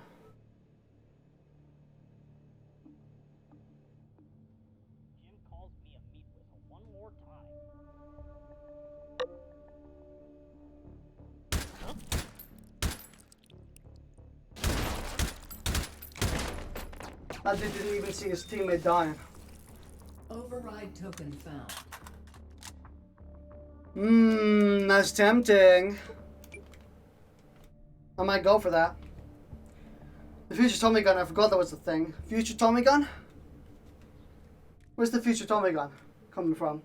That dude didn't even see his teammate dying. Override token found. That's tempting. I might go for that. The future Tommy gun, I forgot that was the thing. Future Tommy gun? Where's the future Tommy gun coming from?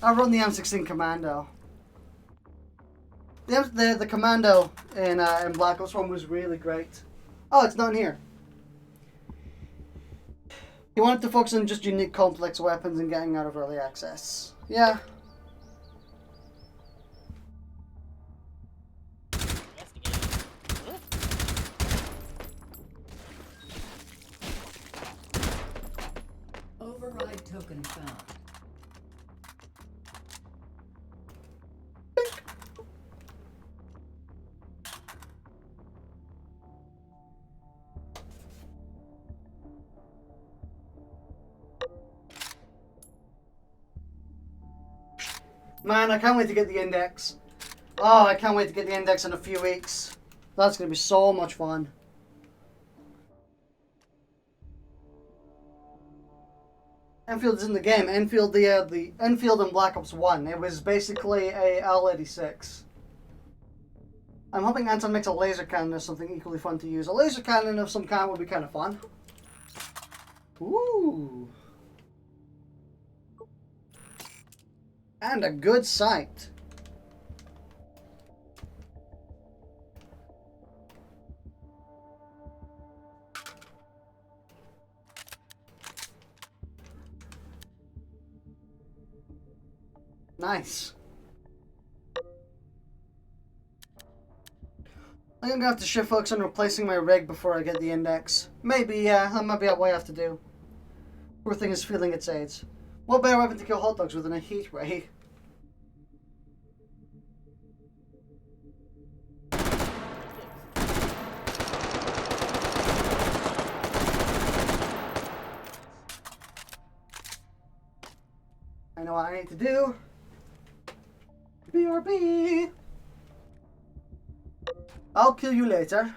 I run the M16 Commando. The Commando in Black Ops 1 was really great. Oh, it's not in here. He wanted to focus on just unique complex weapons and getting out of early access. Yeah. Override token found. Man, I can't wait to get the index. Oh, I can't wait to get the index in a few weeks. That's going to be so much fun. Enfield is in the game. Enfield, the Enfield in Black Ops 1. It was basically a L86. I'm hoping Anton makes a laser cannon or something equally fun to use. A laser cannon of some kind would be kind of fun. Ooh. And a good sight. Nice. I'm gonna have to shift focus on replacing my rig before I get the index. Maybe, yeah, that might be what I have to do. Poor thing is feeling its age. What better weapon to kill hot dogs with than a heat ray? I know what I need to do. BRB. I'll kill you later.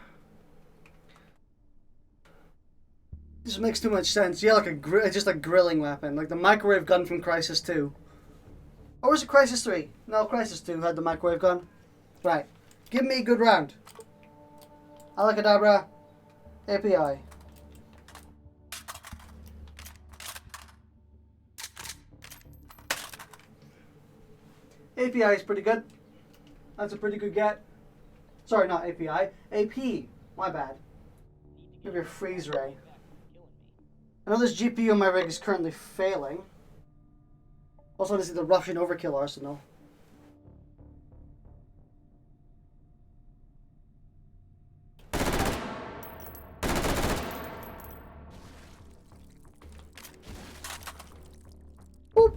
This makes too much sense. Yeah, like just a grilling weapon, like the microwave gun from Crysis 2. Or was it Crysis 3? No, Crysis 2 had the microwave gun. Right. Give me a good round. Alakadabra. API. API is pretty good. That's a pretty good get. Sorry, not API. AP. My bad. Maybe a freeze ray. I know this GPU on my rig is currently failing. Also want to see the Russian overkill arsenal. Boop.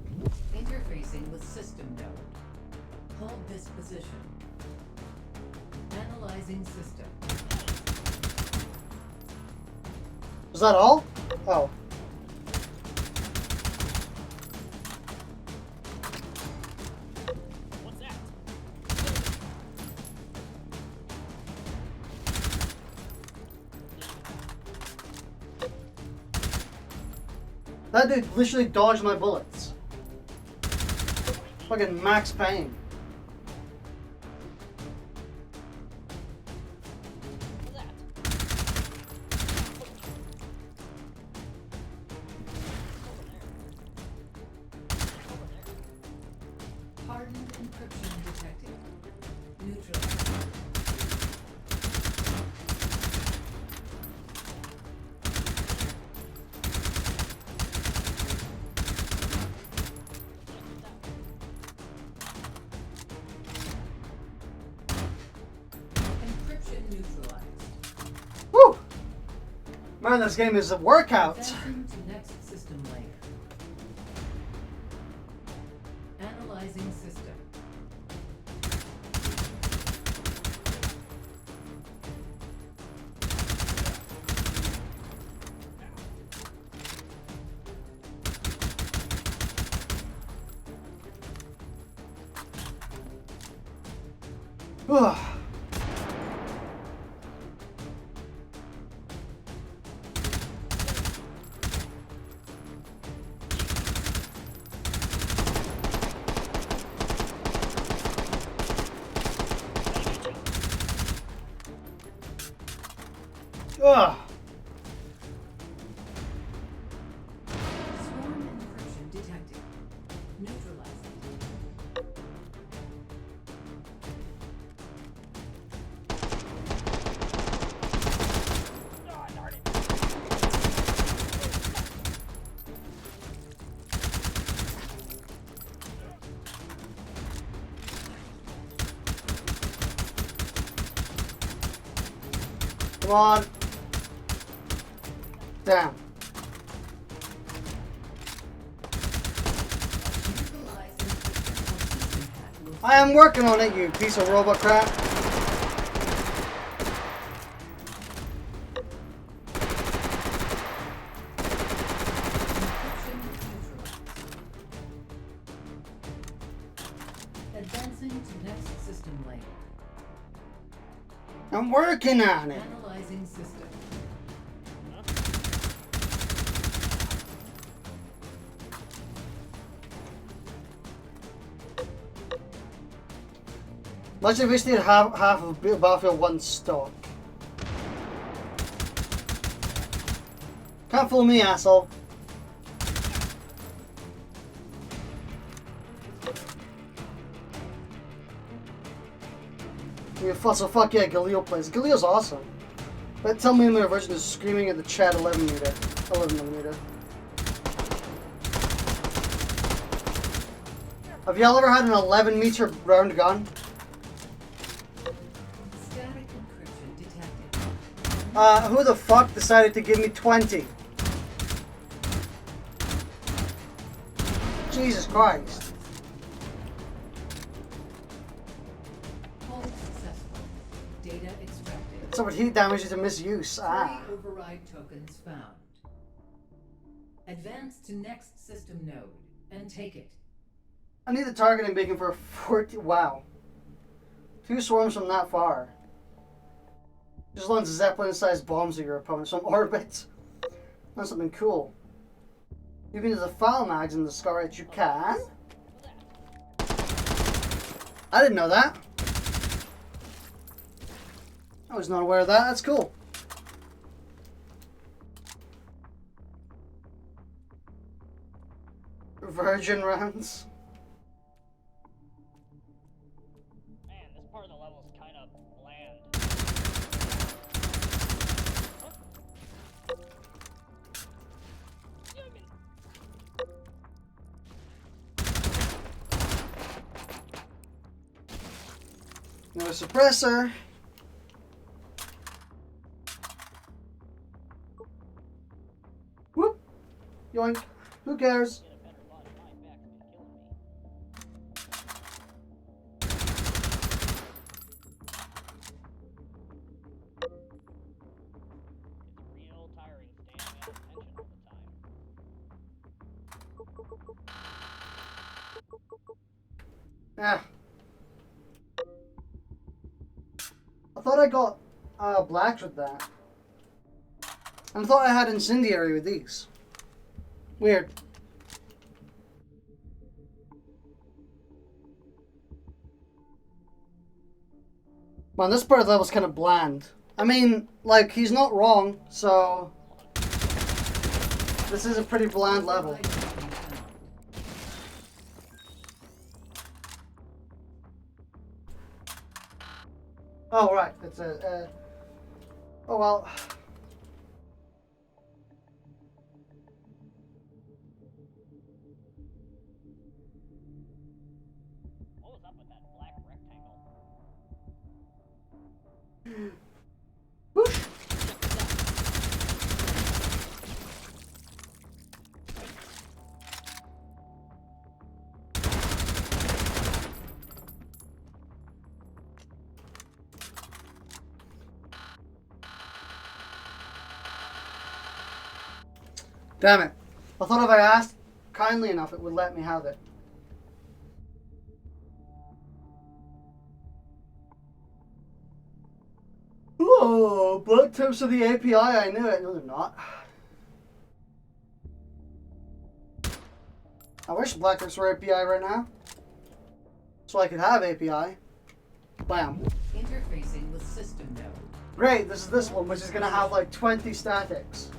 Interfacing with system node. Hold this position. Analyzing system. Was that all? Oh. What's that? That dude literally dodged my bullets. Fucking max pain. What's that? Hardened encryption detected. Neutral. Encryption neutralized. Woo! Man, this game is a workout. Advancing to next system layer. Analyzing system. Ugh. Ugh. Swarm encryption detected. Neutralizing. Oh, darn it. Come on. Damn. I am working on it, you piece of robot crap. Advancing to next system layer. I'm working on it. Analyzing system. Much of wasted half of Battlefield 1 stock. Can't fool me, asshole. So fuck yeah, Galil plays. Galil's awesome. But tell me in the version is screaming at the chat 11 meter. 11 millimeter. Have y'all ever had an 11 meter round gun? Static encryption detected. Who the fuck decided to give me 20? Jesus Christ. Hold successful. Data extracted. So much heat damage is a misuse. Ah. 3 override tokens found. Advance to next system node and take it. I need the targeting beacon for 40. Wow. 2 swarms from that far. Just launch Zeppelin-sized bombs at your opponents from orbit. That's something cool. You can use the foul mags in the scar it. You can. I didn't know that. I was not aware of that. That's cool. Virgin rounds. Man, this part of the level is kind of bland. No suppressor. Whoop. Yoink. Who cares? Get a better lot of my back's been killing me. It's real tiring staying at attention all the time. Yeah. I thought I got blacks with that. And I thought I had incendiary with these. Weird. Man, this part of the level's kind of bland. I mean, like, he's not wrong, so... This is a pretty bland level. Override token found. Oh, right. It's a... Oh, well... What was up with that black rectangle? Whoosh. Damn it. I thought if I asked kindly enough, it would let me have it. Oh, blood tips of the API. I knew it. No, they're not. I wish black tips were API right now, so I could have API. Bam. Interfacing with system node. Great. This is this one, which is gonna have like 20 statics.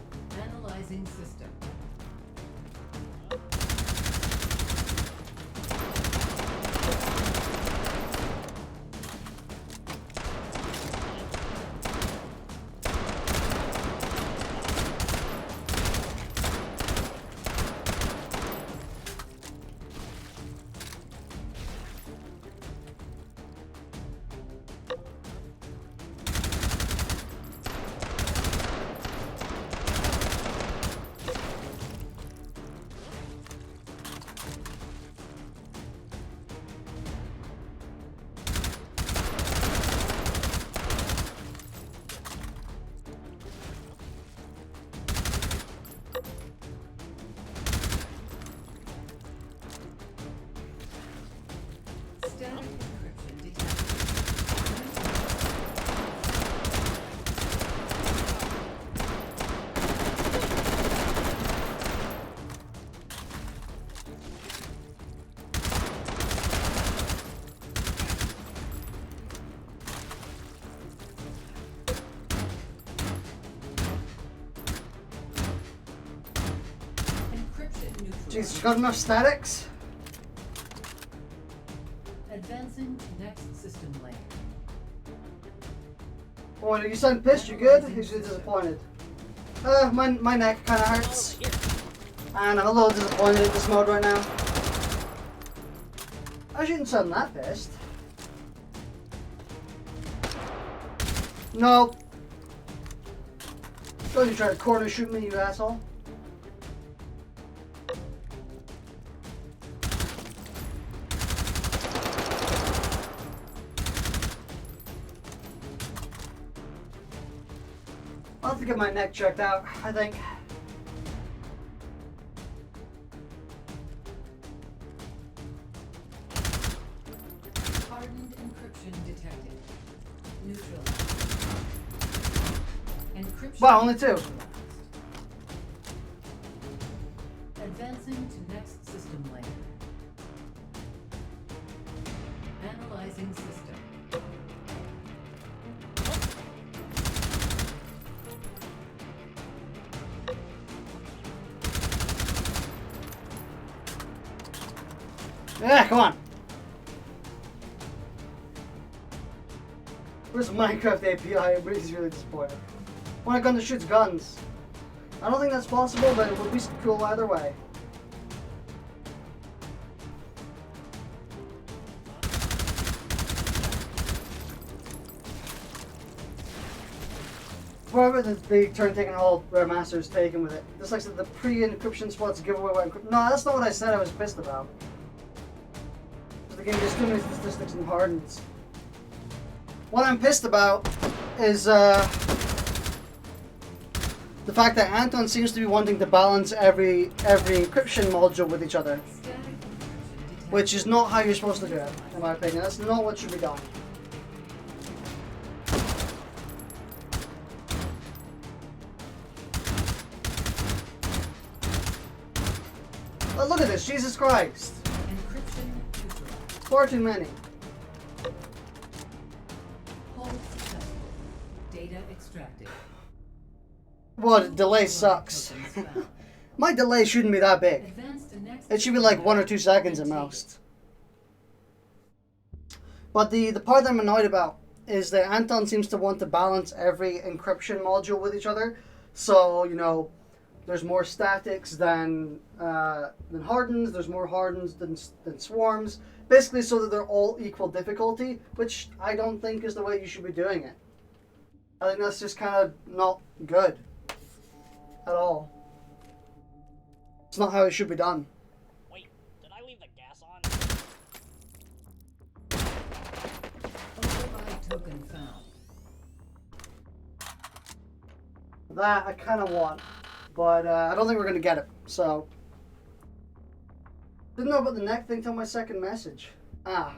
Analyzing system. Static encryption detected. Encryption neutralized. Jesus, you got enough statics? Advancing to next system layer. Boy, you sound pissed. You good? Usually disappointed. My neck kind of hurts, and I'm a little disappointed at this mode right now. I shouldn't sound that pissed. No. Don't you try to corner shoot me, you asshole. I'll have to get my neck checked out, I think. Hardened encryption detected. Neutralized. Encryption. Wow, only two. neutralized. Advancing to next system layer. Analyzing system. Yeah, come on. Where's the Minecraft API? Everybody's really disappointed. Want a gun that shoots guns. I don't think that's possible, but it would be cool either way. Whatever the turn taking all Rare Master's taken with it. This looks like the pre-encryption spots giveaway. No, that's not what I said I was pissed about. The game gets too many statistics and hardens. What I'm pissed about is the fact that Anton seems to be wanting to balance every encryption module with each other, Static encryption detected. which is not how you're supposed to do it, in my opinion. That's not what should be done. Oh, look at this, Jesus Christ. Encryption neutralized. Far too many. Hold successful. Data extracted. Well, the delay sucks. Tokens found. My delay shouldn't be that big. Advance to next It should be like 1 or 2 seconds at most. But the part that I'm annoyed about is that Anton seems to want to balance every encryption module with each other. So, you know, there's more statics than hardens, there's more hardens than swarms. Basically so that they're all equal difficulty, which I don't think is the way you should be doing it. I think that's just kind of not good at all. It's not how it should be done. Wait, did I leave the gas on? override token found. That I kind of want, but I don't think we're going to get it, so. Didn't know about the neck thing till my second message. Ah.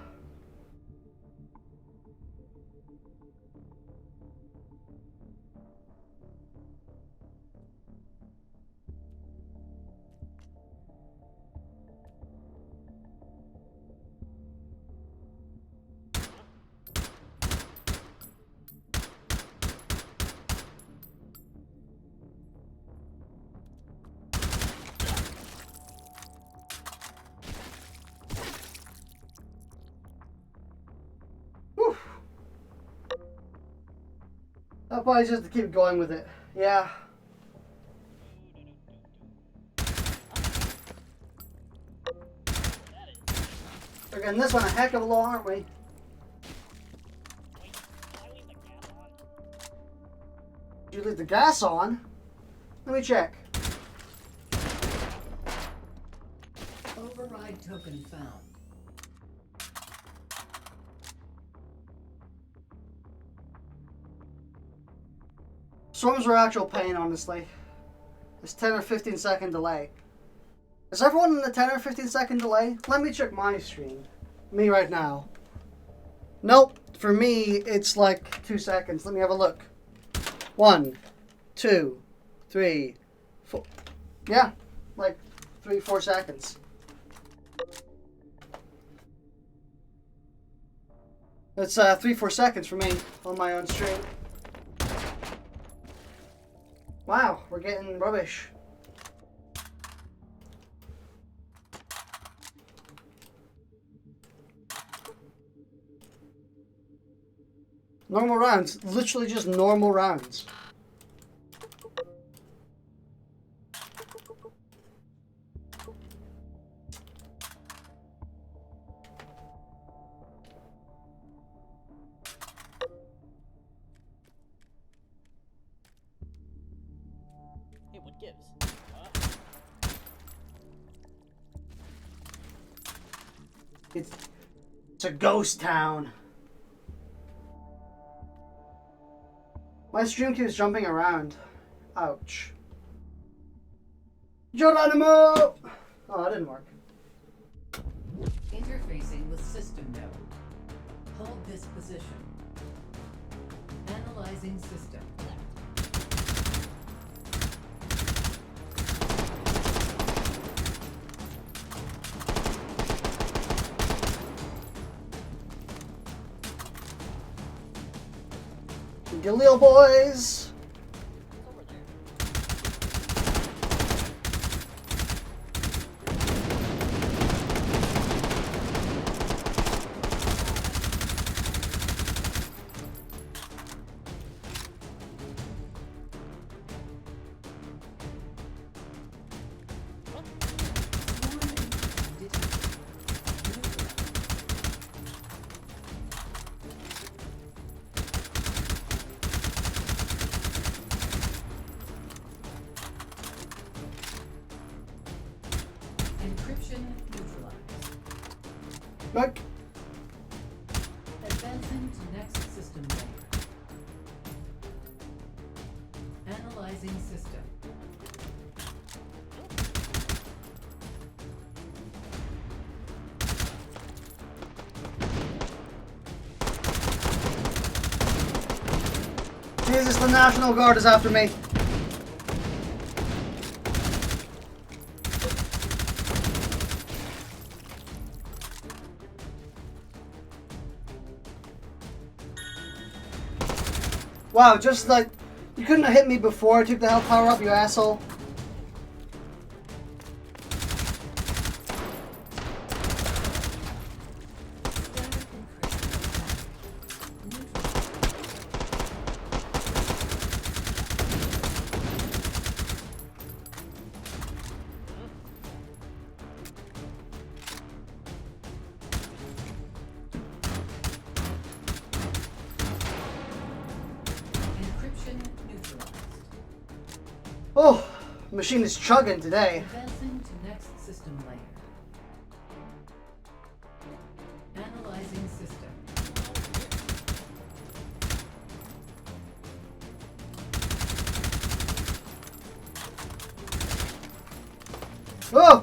I'll probably just keep going with it. Yeah. We're getting this one a heck of a lot, aren't we? Wait, did I leave the gas on? Did you leave the gas on? Let me check. Override token found. Storms are actual pain, honestly. It's 10 or 15 second delay. Is everyone in the 10 or 15 second delay? Let me check my stream. Me right now. Nope. For me, it's like 2 seconds. Let me have a look. 1, 2, 3, 4. Yeah, like 3-4 seconds. It's 3-4 seconds for me on my own stream. Wow, we're getting rubbish. Normal rounds, literally just normal rounds. Hey, what gives? It's a ghost town. My stream keeps jumping around. Ouch. Geronimo! Oh, that didn't work. Interfacing with system node. Hold this position. Analyzing system. Galil boys! Over there. Encryption neutralized. Look. Advancing to next system layer. Analyzing system. Jesus, the National Guard is after me. Wow, just like, you couldn't have hit me before I took the health power up, you asshole. Oh, machine is chugging today. Advancing to next system layer. Analyzing system. Oh!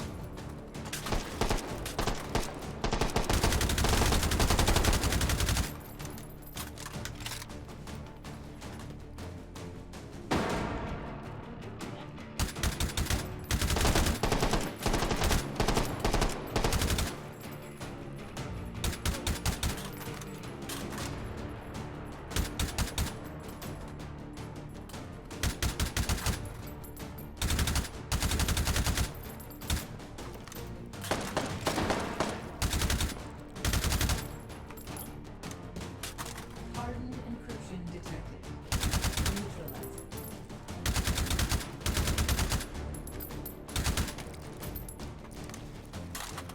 Hardened encryption detected.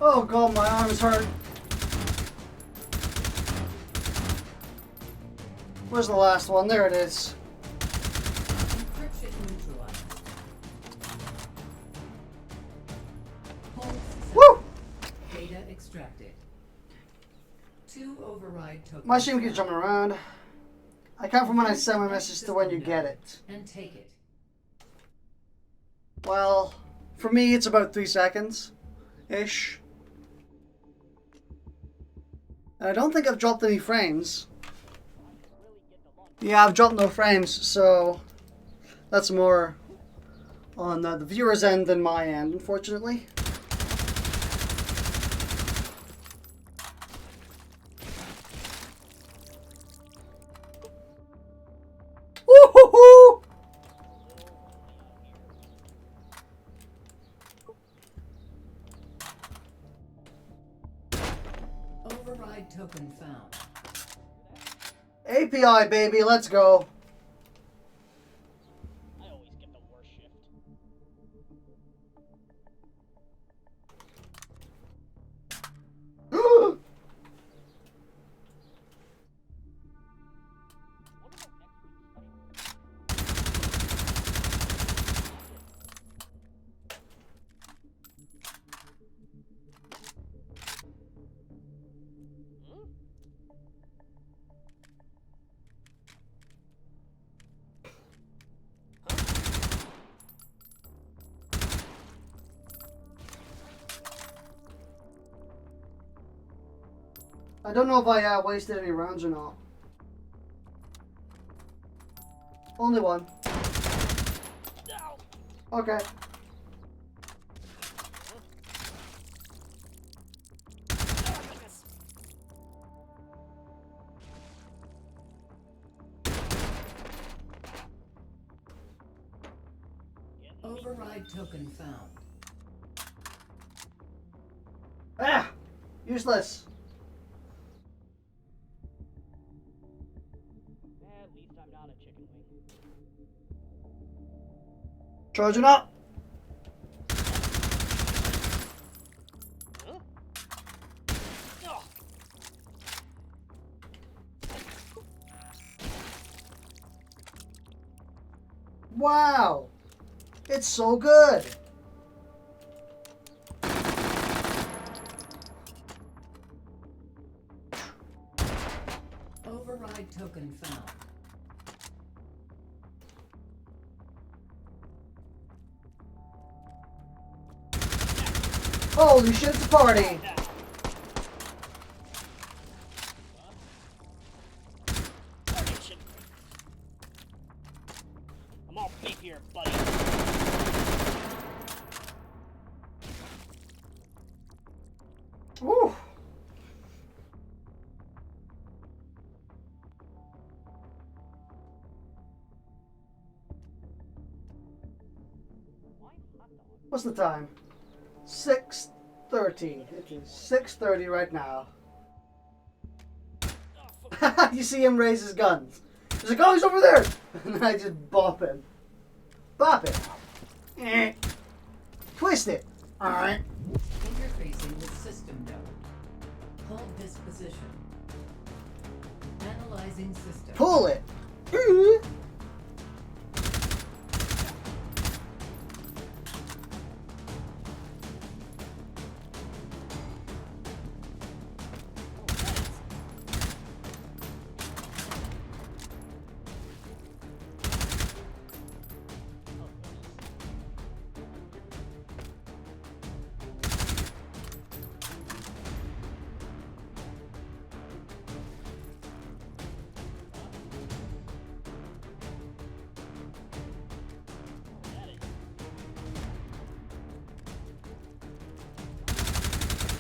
Oh god, my arms hurt. Where's the last one? There it is. Encryption neutralized. Hold Woo! data extracted. 2 override tokens. My stream keeps jumping around. I count from when I send my message to when you get it. And take it. Well, for me it's about 3 seconds-ish. And I don't think I've dropped any frames. Yeah, I've dropped no frames, so that's more on the viewer's end than my end, unfortunately. Woo-hoo-hoo! Override token found. API, baby, let's go. I always get the worst shift. I don't know if I wasted any rounds or not. Only one. Okay. Override token found. Ah! Useless. At least I'm not a chicken wing. Charging up. Huh? Oh. Wow. It's so good. Override token found. Holy shit, it's a party. I'm all big here, buddy. Woo. What's the time? 6:30. It is 6:30 right now. You see him raise his guns. He's like, oh, he's over there! And I just bop him. Bop it. Eh. Twist it. Alright. Interfacing with system node. Hold this position. Analyzing system. Pull it.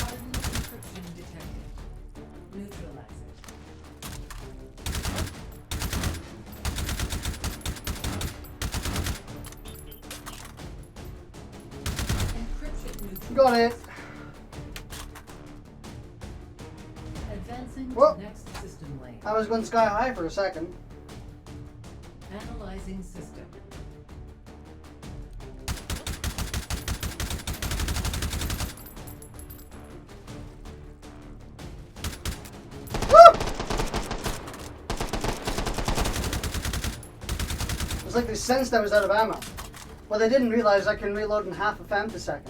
Hardened encryption detected. Neutralize it. Encryption neutralized. Got it. Advancing Whoa. to next system lane. I was going sky high for a second. Analyzing system. It's like they sensed I was out of ammo. Well, they didn't realize I can reload in half a femtosecond.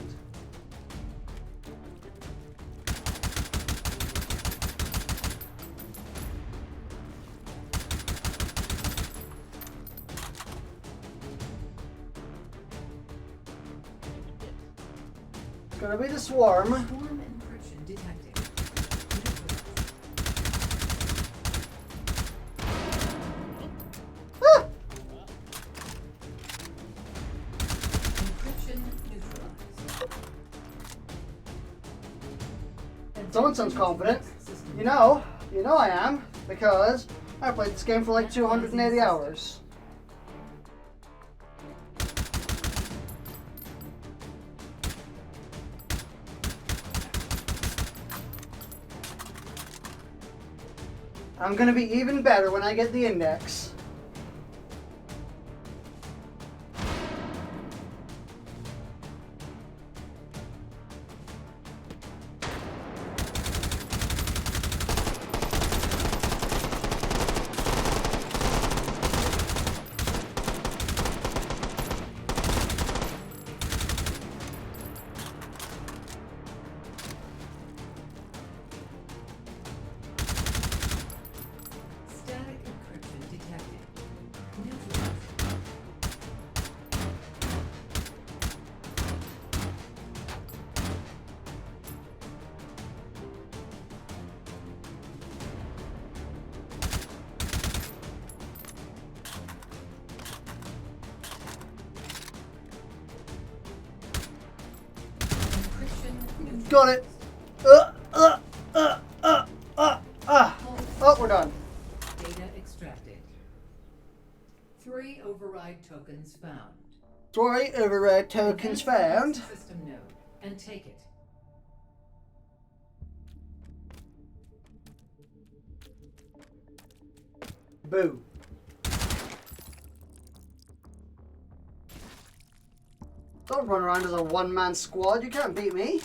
It's gonna be the swarm. Swarm encryption detected. Ah! Encryption neutralized. Someone sounds confident. You know I am, because I played this game for like 280 hours. I'm gonna be even better when I get the index. Static encryption detected. Neutralized. Encryption neutralized. Got it. Oh, we're done. Data extracted. 3 override tokens found. 3 override tokens found. System node and take it. Boo. Don't run around as a one-man squad. You can't beat me.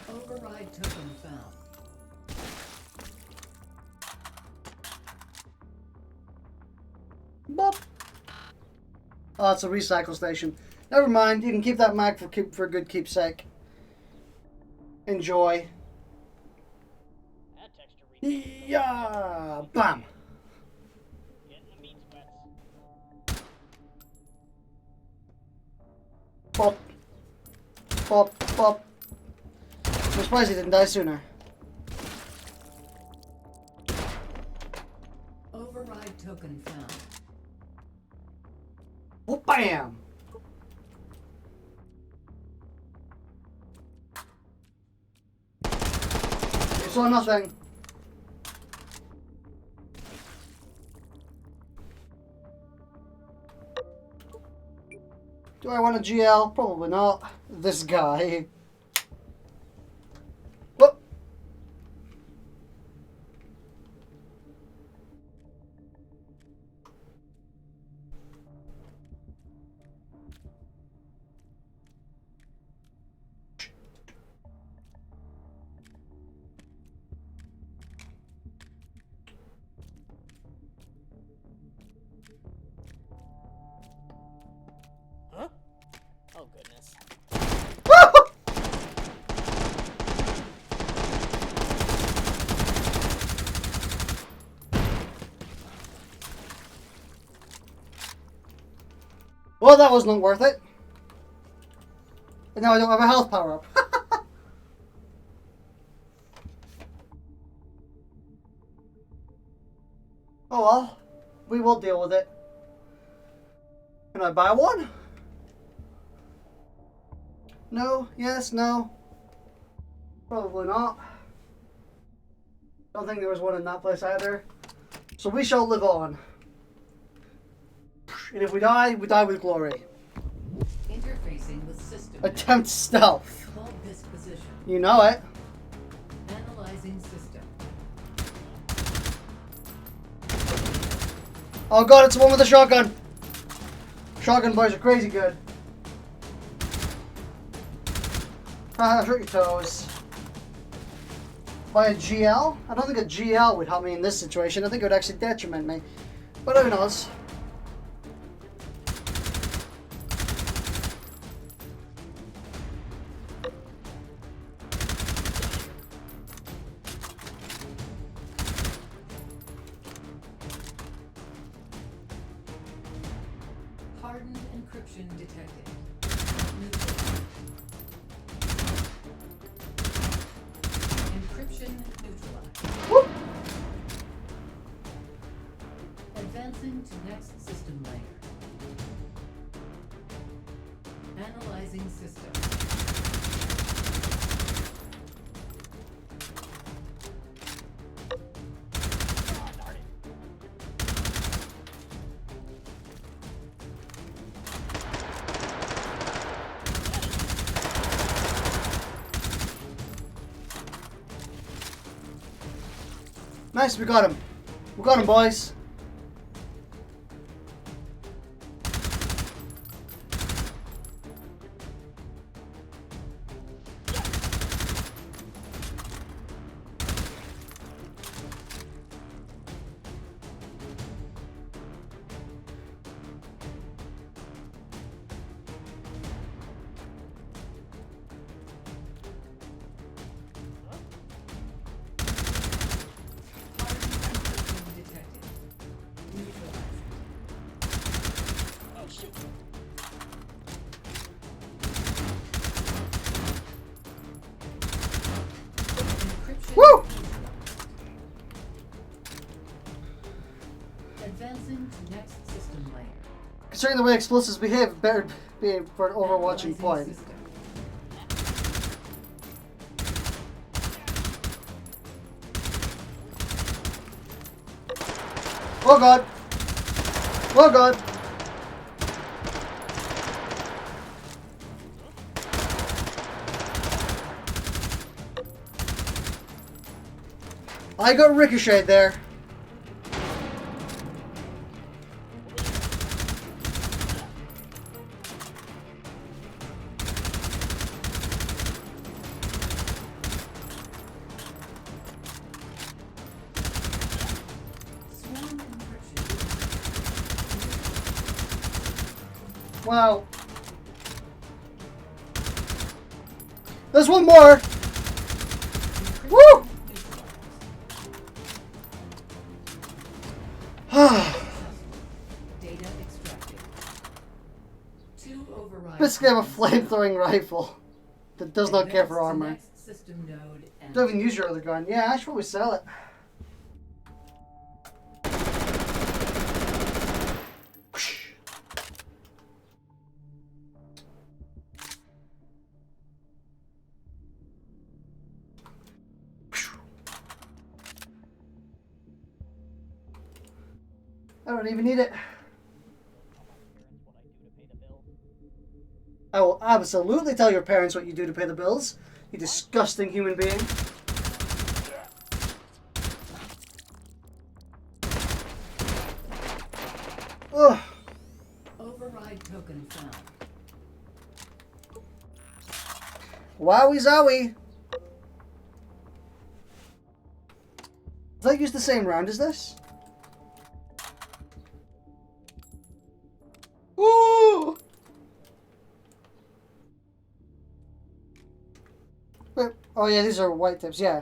Override token found. Bop. Oh, it's a recycle station. Never mind. You can keep that mag for good keepsake. Enjoy. That texture reset. Yeah. Bam. Getting the meat sweats. Pop. Pop. Pop. I'm surprised he didn't die sooner. Override token found. Oh, bam. You saw nothing. Do I want a GL? Probably not. This guy. Whoop. Huh? Oh goodness. Well, that was not worth it. And now I don't have a health power up. Oh well, we will deal with it. Can I buy one? No, yes, no. Probably not. Don't think there was one in that place either. So we shall live on. And if we die with glory. Interfacing with system. Attempt stealth. Hold this position. You know it. Analyzing system. Oh god, it's the one with the shotgun. Shotgun boys are crazy good. Hurt your toes. By a GL? I don't think a GL would help me in this situation. I think it would actually detriment me. But who knows? Hardened encryption detected. Encryption neutralized. Whoop. Advancing to next system layer. Analyzing system. Nice, we got him. We got him, boys. Woo! Advancing to next system layer. Considering the way explosives behave, better be for an overwatching point. System. Oh god! Oh god! I got ricocheted there. Swarm encryption. Wow. There's one more! Woo! Data extracted. 2 overrides. Basically, I have a flamethrowing rifle that does not care for Advance to armor. next system node and Don't even use your other gun. Yeah, I should probably sell it. I don't even need it. I will absolutely tell your parents what you do to pay the bills, you disgusting human being. Ugh. override token found. Wowie zowie. Did I use the same round as this? Woo! Wait, oh yeah, these are white tips, yeah.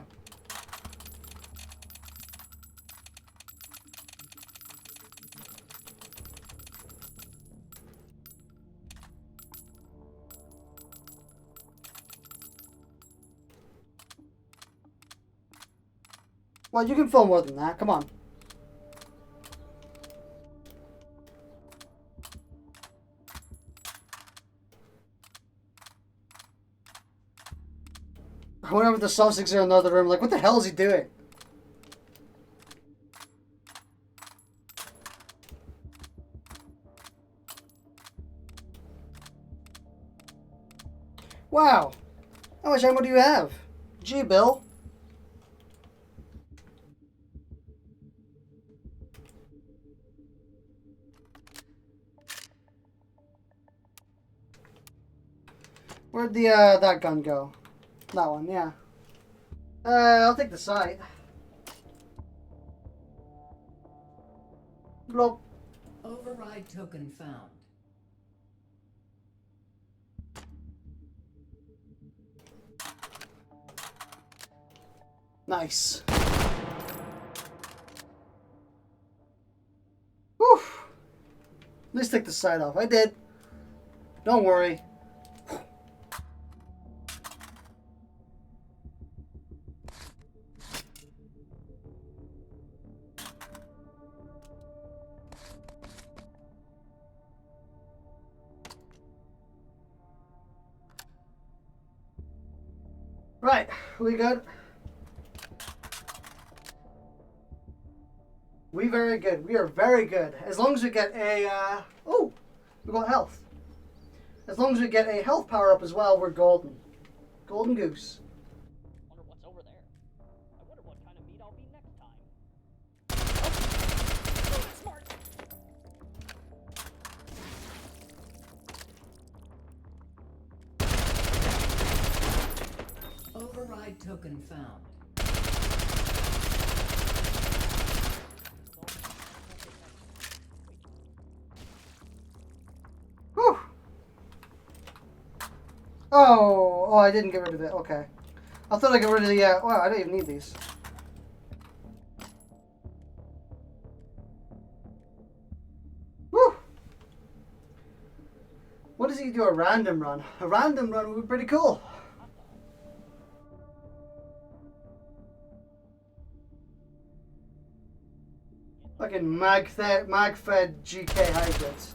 Well, you can fill more than that, come on. I wonder if the sausages are in another room. Like, what the hell is he doing? Wow. How much ammo do you have? Gee, Bill. Where'd the that gun go? That one, yeah. I'll take the site. Bloop. Override token found. Nice. Whew. At least take the side off. I did. Don't worry. Right, we good? We very good. We are very good. As long as we get a, oh, we got health. As long as we get a health power up as well, we're golden. Golden goose. Wonder what's over there. I wonder what kind of meat I'll be next time. Oh, that's smart. Override token found. Whew. Oh, I didn't get rid of it. Okay. I thought I got rid of the, wow, I don't even need these. Whew. What does he do? A random run? A random run would be pretty cool. Fucking mag-fed GK hybrids.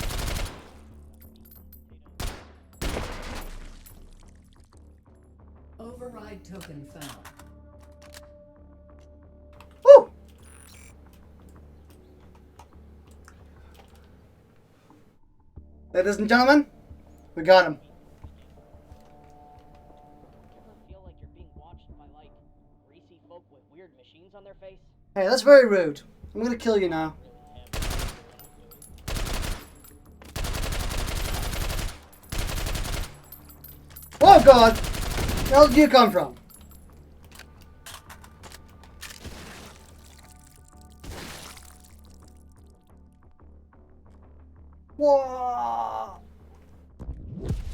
Override token found. Woo! Ladies and gentlemen, we got him. Ever feel like you're being watched by, like, greasy folk with weird machines on their face? Hey, that's very rude. I'm gonna kill you now. Oh god! Where did you come from? Whoa!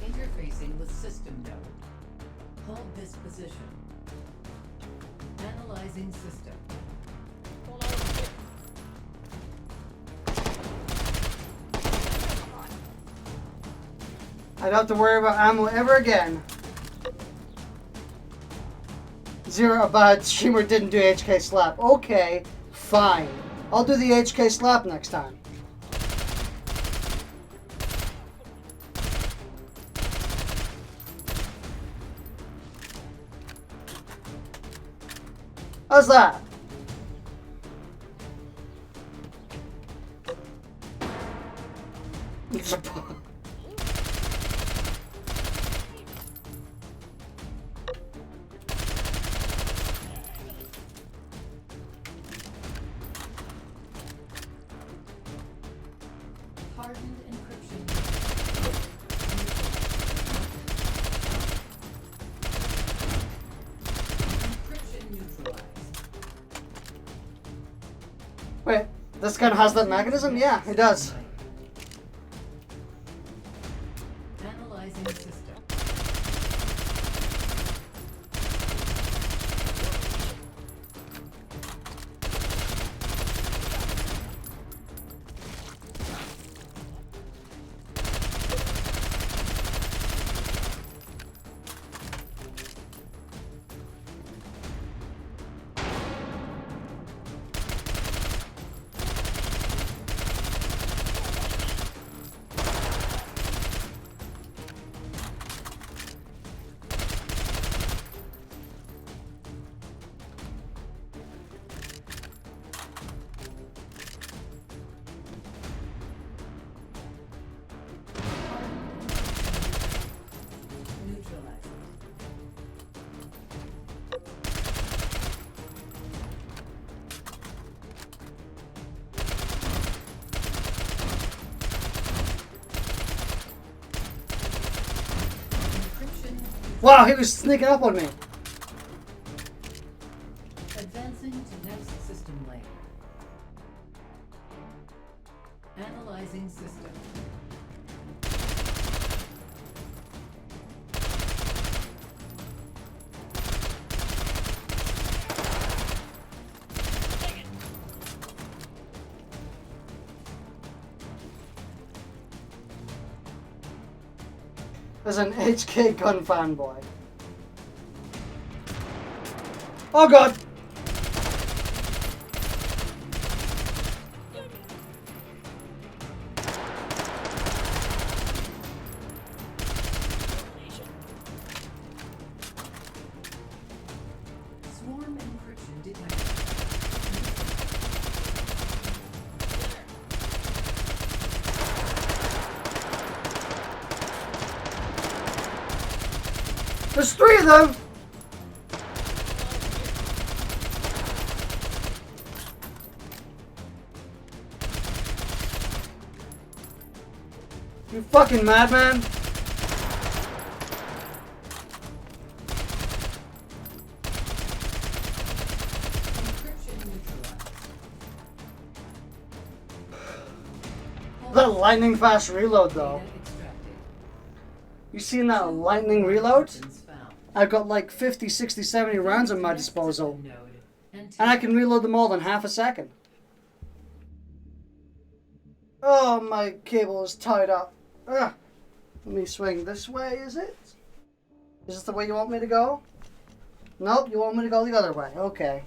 Interfacing with system node. Hold this position. Analyzing system. What's going on over here? I don't have to worry about ammo ever again. Zero, a bad streamer didn't do HK slap. Okay, fine. I'll do the HK slap next time. How's that? Hardened encryption. Encryption neutralized. Wait, this gun has that mechanism? Yeah, it does. Analyzing system. Neutralized. Encryption. Wow, he was sneaking up on me. as an HK gun fanboy. Oh god! Swarm encryption detected. There's 3 of them! You fucking madman! Encryption neutralized. That lightning fast reload though. Data extracted. You seen that lightning reload? Weapons found. I've got like 50, 60, 70 rounds at my disposal. Node and And I can reload them all in half a second. Oh, my cable is tied up. Ugh. Let me swing this way, is it? Is this the way you want me to go? Nope, you want me to go the other way. Okay.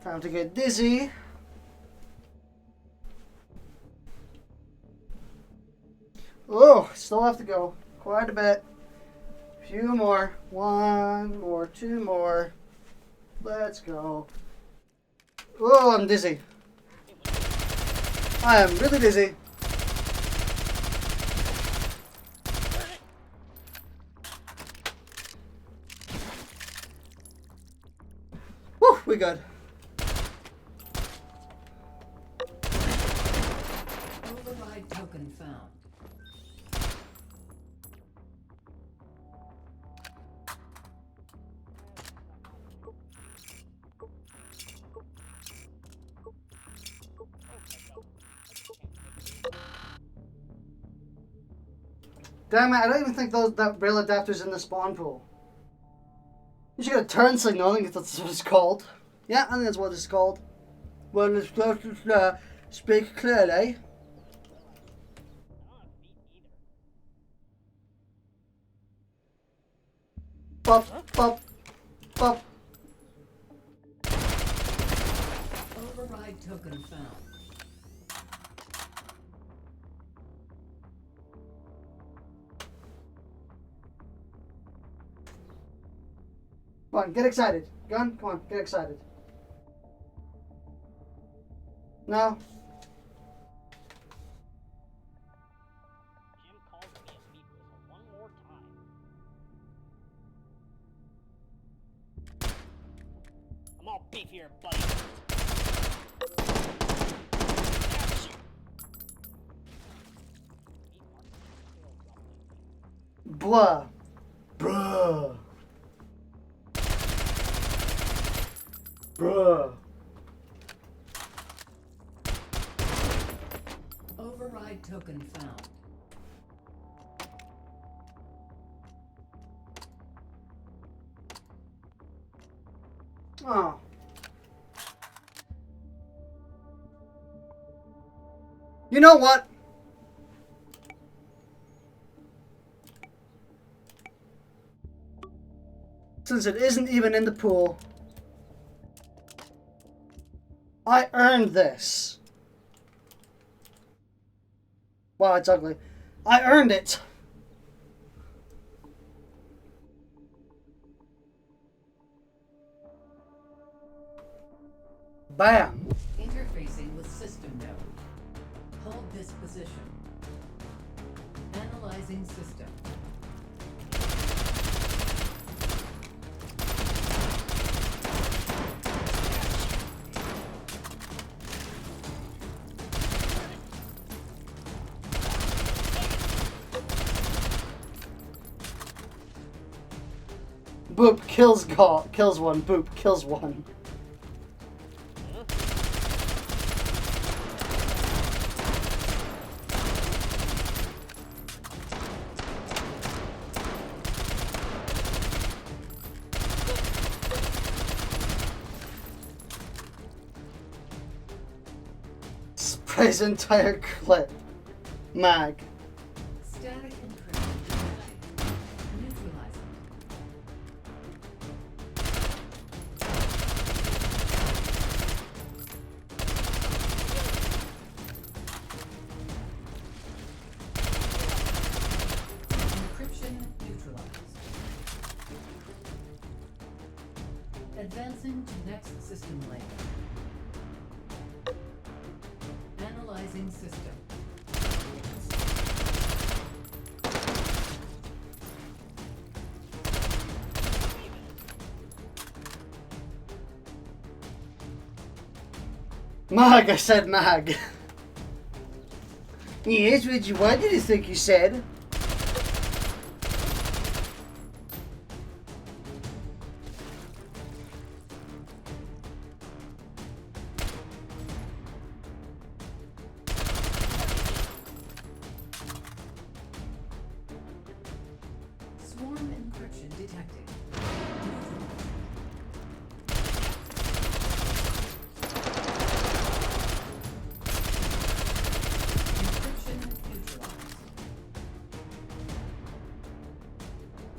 Time to get dizzy. Oh, still have to go. Quite a bit. Few more. 1 more, 2 more. Let's go. Oh, I'm dizzy. I am really dizzy. Woo, we good. override token found. Damn it, I don't even think that rail adapter's in the spawn pool. You should get a turn signal, I think that's what it's called. Yeah, I think that's what it's called. Well, it's close to speak clearly. Pop, pop, pop. Override token found. Come on, get excited. Gun, come on, get excited. No. Jim calls me a meat whistle one more time. I'm all beef here, buddy. Blah. Bruh. Bruh. Override token found. Oh. You know what? Since it isn't even in the pool, I earned this. Wow, it's ugly. I earned it. Bam. Interfacing with system node. Hold this position. Analyzing system. Boop kills kills one. Boop kills one. Sprays entire clip. Mag. Static encryption detected. Neutralizing. Encryption neutralized. Advancing to next system layer. Analyzing system. Mag, I said mag. Yes, what did you think you said? Swarm encryption detected. Encryption neutralized.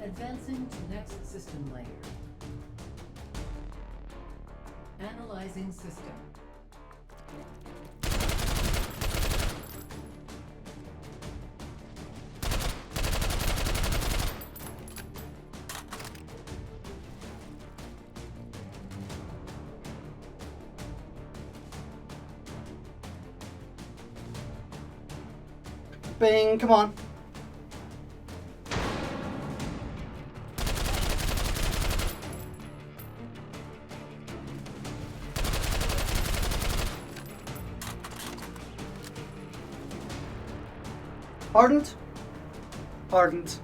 Advancing to next system layer. Analyzing system. Bing, come on. Ardent? Ardent.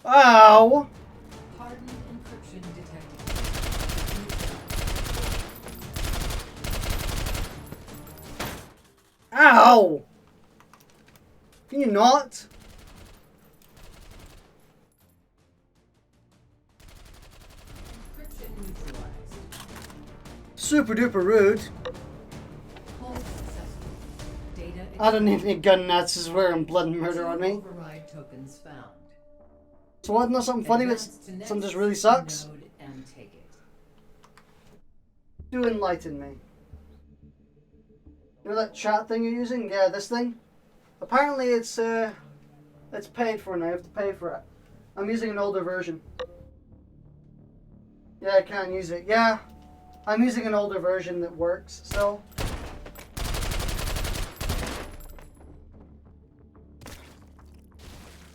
Ow! Hardened encryption detected. Ow! Can you not? Encryption neutralized. Super duper rude. Hold successful. Data I don't need any gun nuts is wearing blood and murder on me. override tokens found. So what, not something funny, but Advance to next something just really system sucks? node and take it. Do enlighten me. You know that chat thing you're using? Yeah, this thing? Apparently it's paid for now. You have to pay for it. I'm using an older version. Yeah, I can't use it. Yeah, I'm using an older version that works still.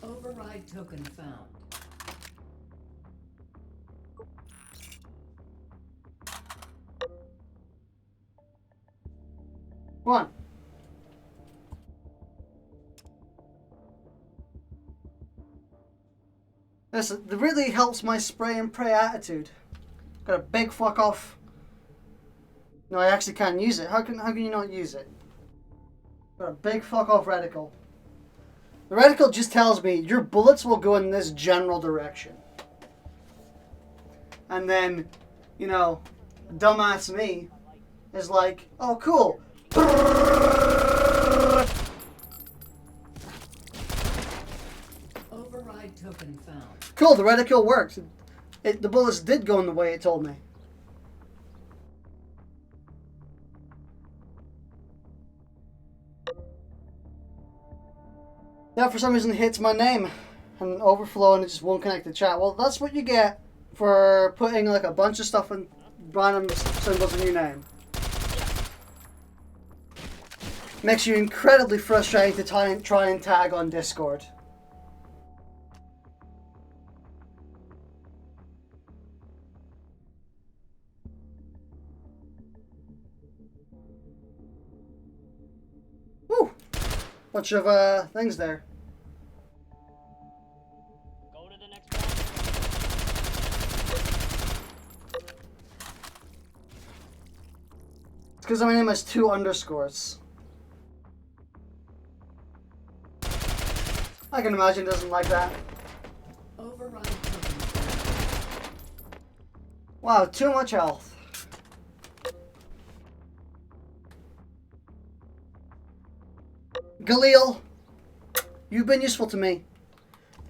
Override token found. Come on. This it really helps my spray and pray attitude. Got a big fuck off. No, I actually can't use it. How can you not use it? Got a big fuck off reticle. The reticle just tells me your bullets will go in this general direction. And then, you know, dumbass me is like, oh cool. Override token found. Cool, the reticle worked. The bullets did go in the way it told me. Yeah, for some reason it hits my name and overflow and it just won't connect to chat. Well, that's what you get for putting like a bunch of stuff in random symbols in your name. Makes you incredibly frustrating to try and tag on Discord. Woo! Bunch of things there. Go to the next one. It's because my name has 2 underscores. I can imagine it doesn't like that. Override token. Wow, too much health. Galil, you've been useful to me,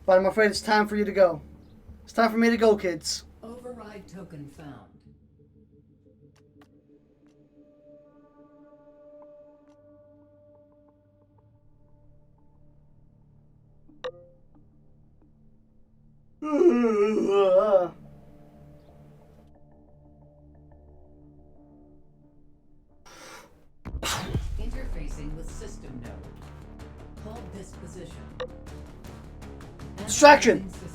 but I'm afraid it's time for you to go. It's time for me to go, kids. Override token found. Interfacing with system node. Hold this position. Distraction. Analyzing system.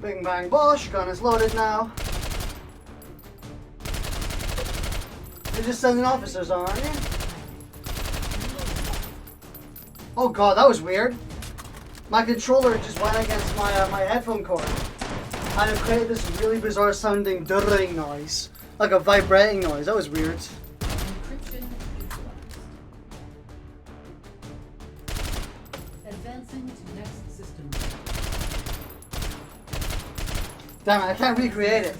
Bing bang bosh, gun is loaded now. You're just sending officers on, aren't you? Oh god, that was weird. My controller just went against my headphone cord. And it created this really bizarre sounding durring noise. Like a vibrating noise. That was weird. Encryption neutralized. Advancing to next system. Damn it, I can't recreate it.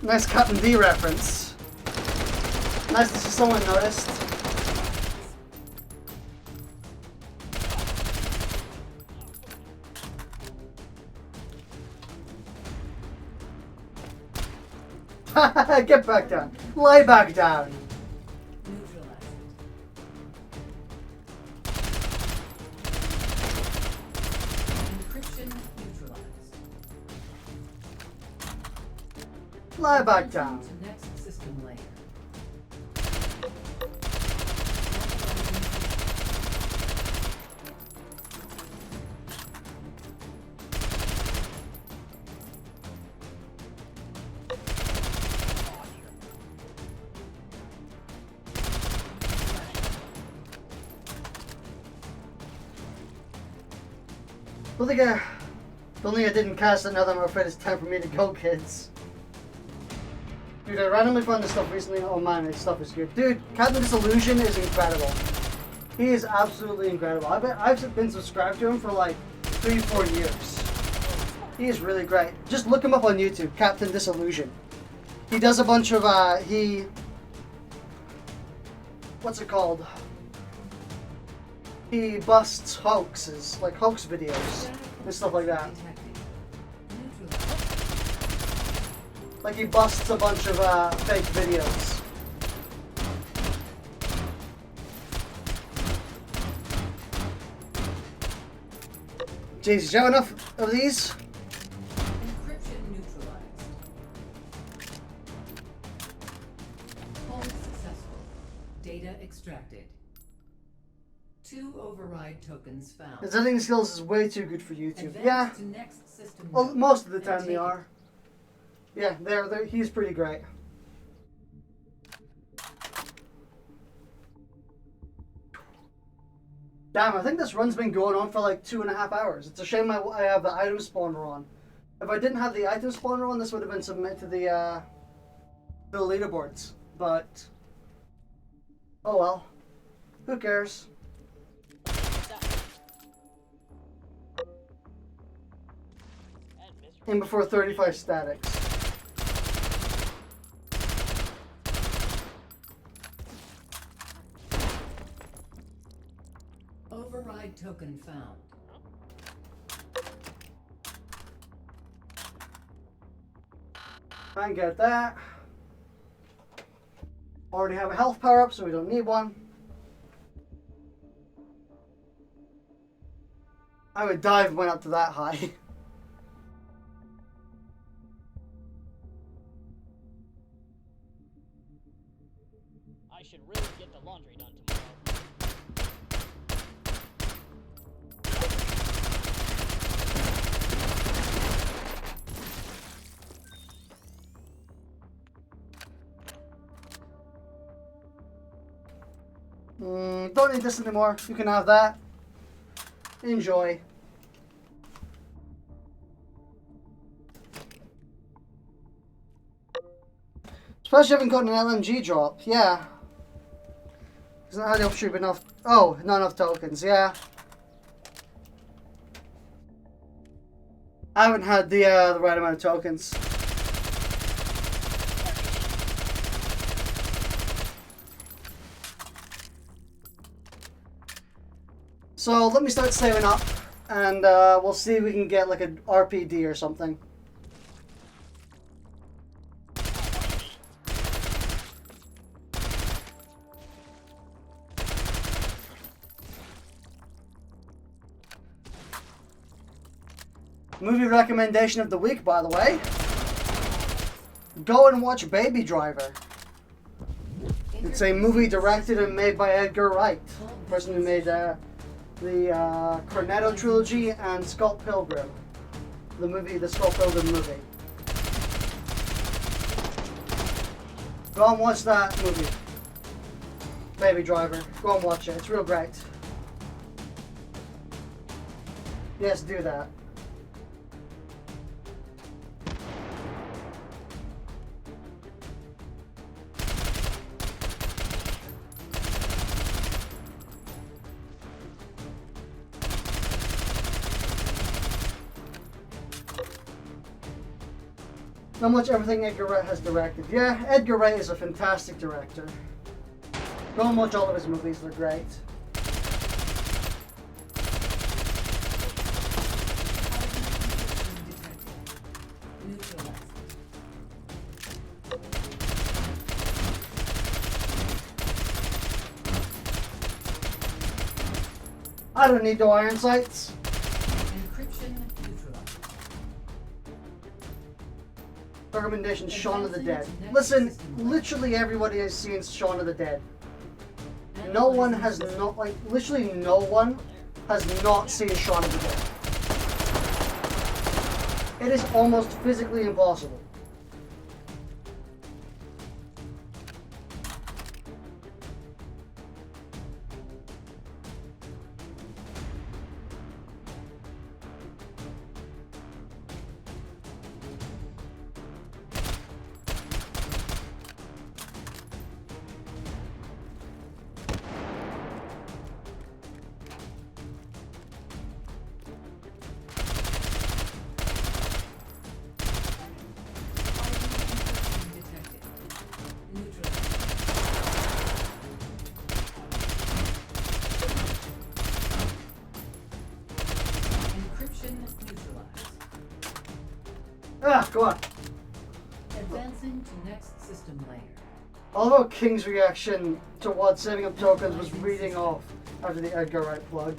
Nice Captain D reference. Nice to see someone noticed. Get back down. Lie back down. Neutralized. Encryption neutralized. Lie back down. To next system layer. Don't think I didn't cast it now that I'm afraid it's time for me to go, kids. Dude, I randomly found this stuff recently. Oh man, this stuff is good. Dude, Captain Disillusion is incredible. He is absolutely incredible. I've been subscribed to him for like 3-4 years. He is really great. Just look him up on YouTube, Captain Disillusion. He does a bunch of, what's it called? He busts hoaxes, like hoax videos and stuff like that. Like he busts a bunch of fake videos. Jeez, do you have enough of these? Encryption neutralized. Hold successful. Data extracted. 2 override tokens found. His editing skills is way too good for YouTube. Advance Yeah, to next system well, node. most of the time And they take are. Yeah, he's pretty great. Damn, I think this run's been going on for like 2.5 hours. It's a shame I have the item spawner on. If I didn't have the item spawner on, this would have been submitted to the leaderboards. But, oh well. Who cares? In before 35 statics. Override token found. I can get that. Already have a health power up, so we don't need one. I would die if it went up to that high. I should really get the laundry done tomorrow. Don't need this anymore. You can have that. Enjoy. Especially having got an LMG drop, yeah. Isn't that how they enough? Oh, not enough tokens, yeah. I haven't had the right amount of tokens. So let me start saving up, and we'll see if we can get like an RPD or something. Movie recommendation of the week, by the way. Go and watch Baby Driver. It's a movie directed and made by Edgar Wright, the person who made the Cornetto trilogy and Scott Pilgrim, the Scott Pilgrim movie. Go and watch that movie, Baby Driver. Go and watch it. It's real great. Yes, do that. How much everything Edgar Wright has directed. Yeah, Edgar Wright is a fantastic director. Go and watch all of his movies, they're great. I don't need no iron sights. Recommendation: Shaun of the Dead. Listen, literally everybody has seen Shaun of the Dead. No one has not, like, literally no one has not seen Shaun of the Dead. It is almost physically impossible. Ah, go on. Advancing to next system layer. Although King's reaction towards saving up tokens was reading off after the Edgar Wright plug.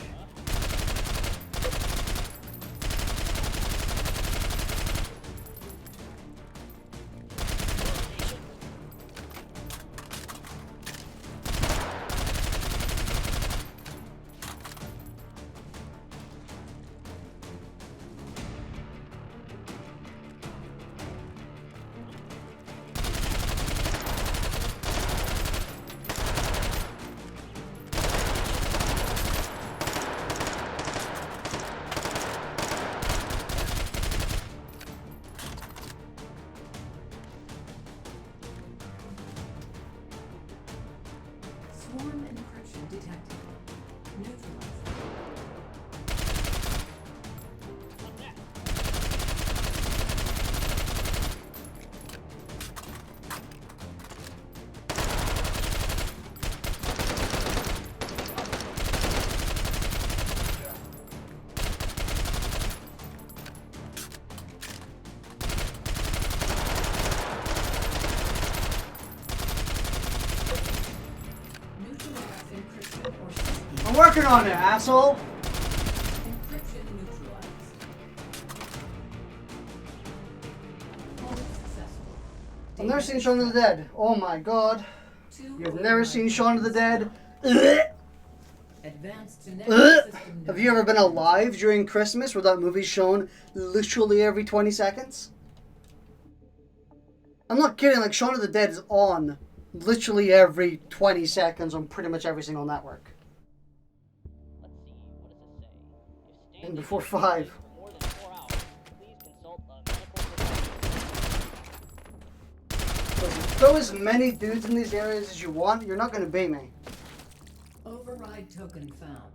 Swarm encryption detected. Neutralized. Working on it, asshole. Encryption neutralized. Hold successful. I've never seen Shaun of the Dead. Oh my god. You've never seen Shaun of the Dead? Advanced to next system Have you ever been alive during Christmas where that movie's shown literally every 20 seconds? I'm not kidding, like Shaun of the Dead is on literally every 20 seconds on pretty much every single network. Let's see, what does it say? If And standing before in 5. for more than 4 hours, please consult the medical professional. Throw as many dudes in these areas as you want, you're not going to beat me. Override token found.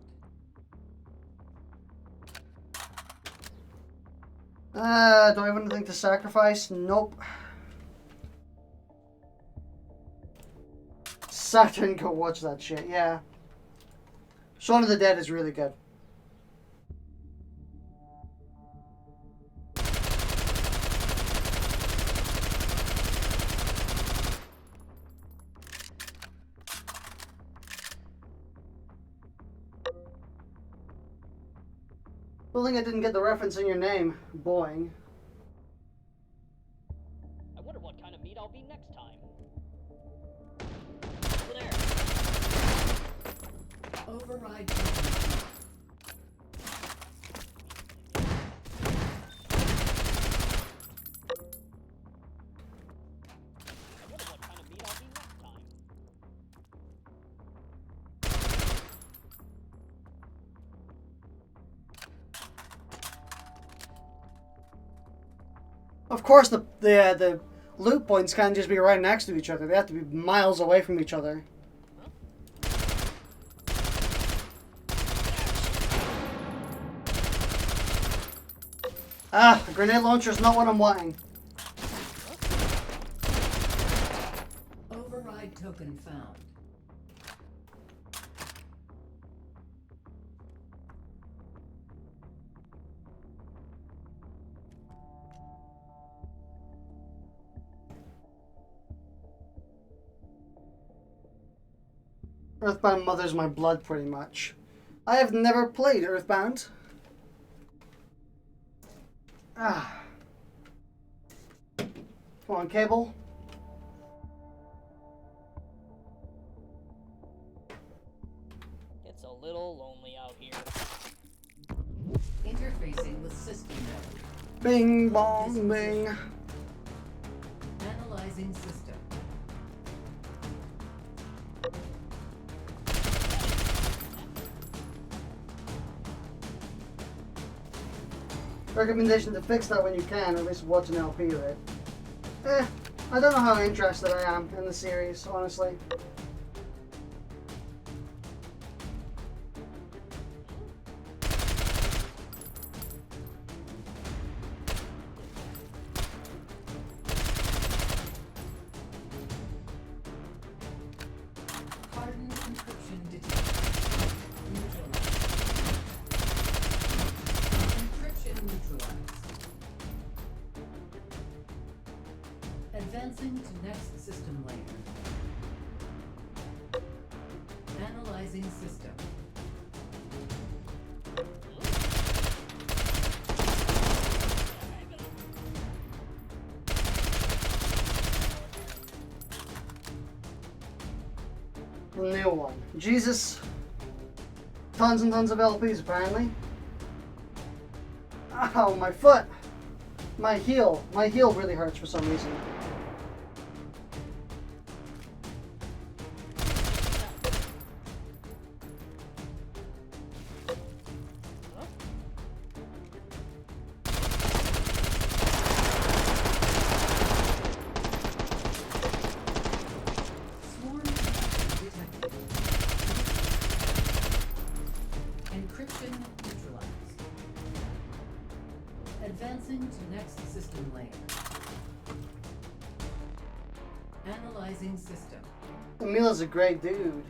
Do I have anything to sacrifice? Nope. Saturn, go watch that shit, yeah. Shaun of the Dead is really good. Well, I think I didn't get the reference in your name. Boing. I wonder what kind of meat I'll be next time. Over there. Override token found. I wonder what kind of meat I'll be next time. Of course, the loot points can't just be right next to each other. They have to be miles away from each other. Ah, a grenade launcher is not what I'm wanting. Override token found. Earthbound mothers my blood, pretty much. I have never played Earthbound. Ah. Come on, Cable. It's a little lonely out here. Interfacing with system node. Bing, bong, bing. Analyzing system. Recommendation to fix that when you can, or at least watch an LP of it. I don't know how interested I am in the series, honestly. Hardened encryption detected. Neutralized. Encryption neutralized. Advancing to next system layer. Analyzing system. The new one. Jesus. Tons and tons of LPs, apparently. Ow, my foot. My heel. My heel really hurts for some reason. Swarm detected. Encryption neutralized. Advancing to next system layer. Analyzing system. Emila's a great dude.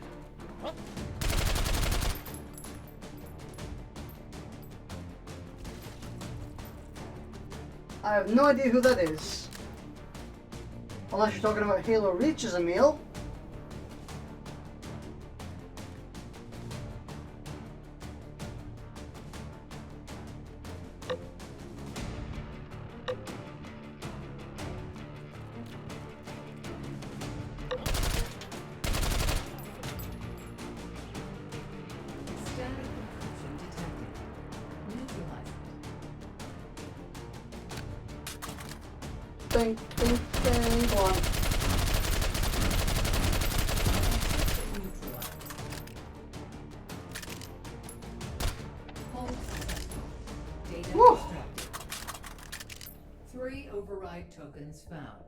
I have no idea who that is. Unless you're talking about Halo Reach as Emil. bing, bing, bing. Go on. Hold successful. Data Woo. extracted. 3 override tokens found.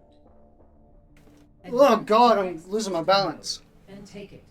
Oh Advance god, to I'm next losing my system balance. node and take it.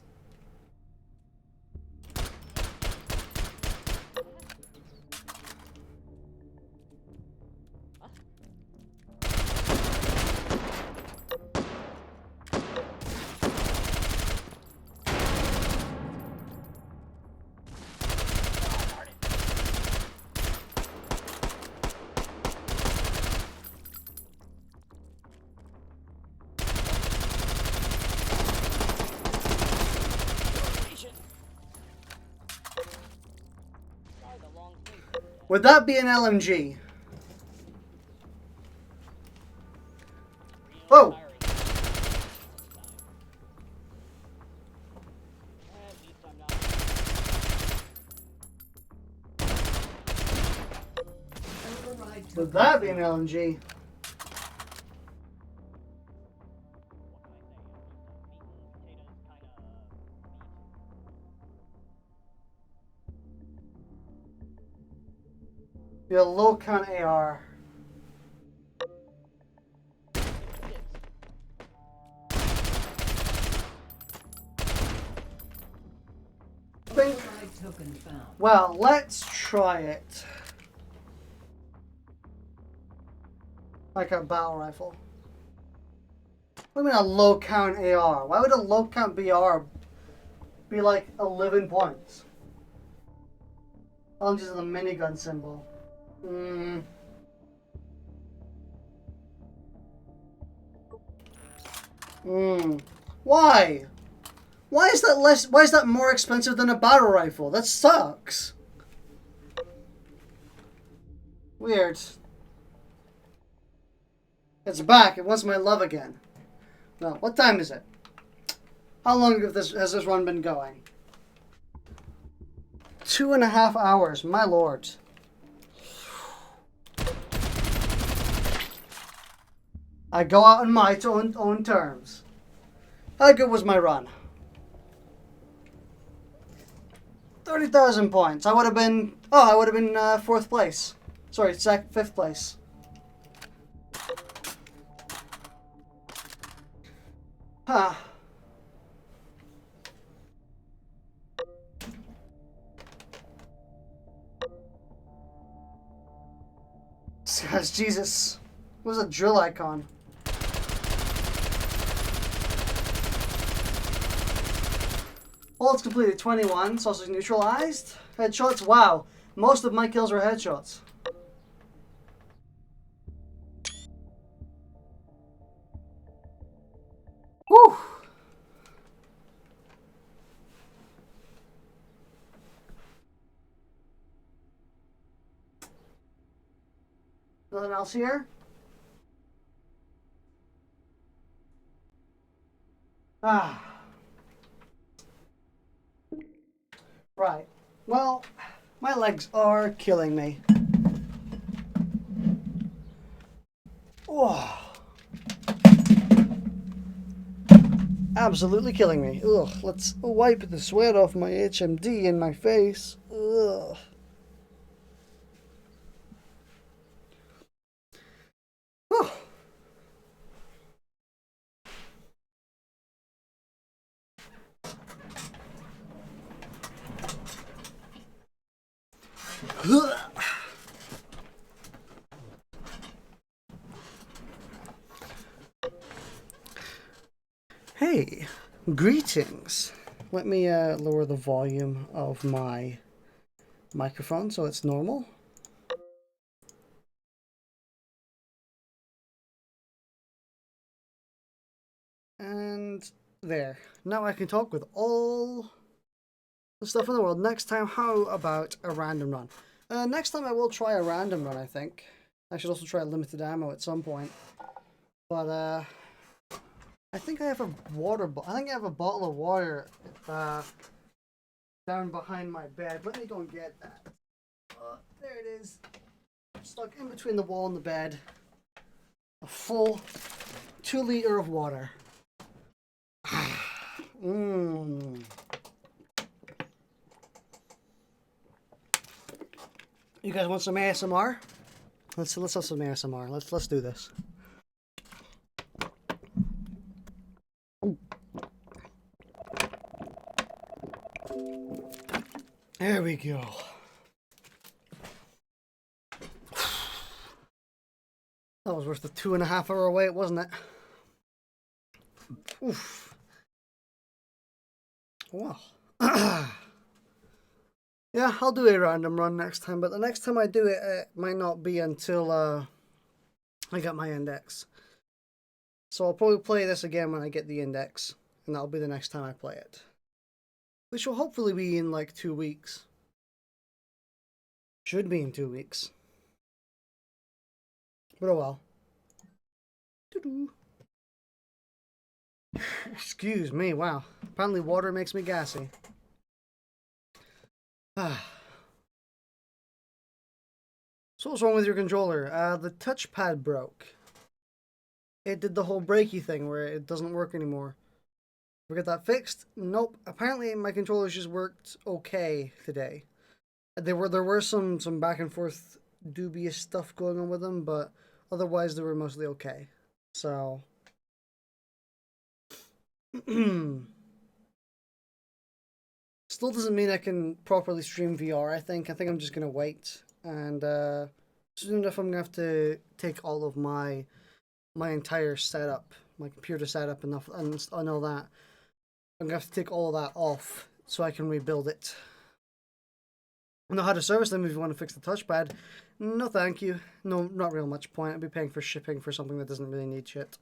Sorry, the long thing. Would that be an LMG? Real Oh! tiring. At least I'm not. Override Would tokens that be an found. LMG? Be a low count AR. Bing. Override token found. Well, let's try it. Like a battle rifle. What do you mean a low count AR? Why would a low count BR be like 11 points? Oh, just the minigun symbol. Why? Why is that less? Why is that more expensive than a battle rifle? That sucks. Weird. It's back. It wants my love again. Well, what time is it? How long has this run been going? 2.5 hours. My lord. I go out on my own terms. How good was my run? 30,000 points. I would have been. Oh, I would have been 4th place. Sorry, 5th place. Huh. Guys, Jesus. What was a drill icon? Holds completed 21, sausage neutralized. Headshots, wow. Most of my kills were headshots. Whew. Nothing else here? Ah. Right. Well, my legs are killing me. Oh. Absolutely killing me. Ugh. Let's wipe the sweat off my HMD in my face. Ugh. Whew. Hey, greetings. Let me lower the volume of my microphone so it's normal. And there. Now I can talk with all the stuff in the world. Next time, how about a random run? Next time I will try a random run, I think. I should also try limited ammo at some point. But, I think I have a I think I have a bottle of water, down behind my bed. Let me go and get that. There it is. Stuck in between the wall and the bed. a full 2 liter of water. Mmm. You guys want some ASMR? Let's have some ASMR. Let's do this. There we go. That was worth the 2.5 hour wait, wasn't it? Oof. Well. Yeah, I'll do a random run next time, but the next time I do it, it might not be until I get my index. So I'll probably play this again when I get the index, and that'll be the next time I play it. Which will hopefully be in like 2 weeks. Should be in 2 weeks. But oh well. Doo-doo. Excuse me, wow. Apparently water makes me gassy. So what's wrong with your controller? The touchpad broke. It did the whole breaky thing where it doesn't work anymore. We got that fixed? Nope. Apparently my controllers just worked okay today. There were some back and forth dubious stuff going on with them, but otherwise they were mostly okay. So still doesn't mean I can properly stream VR. I think I'm just gonna wait, and soon enough I'm gonna have to take all of my entire setup, my computer setup and all that. I'm gonna have to take all of that off so I can rebuild it. I know how to service them if you want to fix the touchpad. No, thank you. No, not real much point. I'd be paying for shipping for something that doesn't really need shit.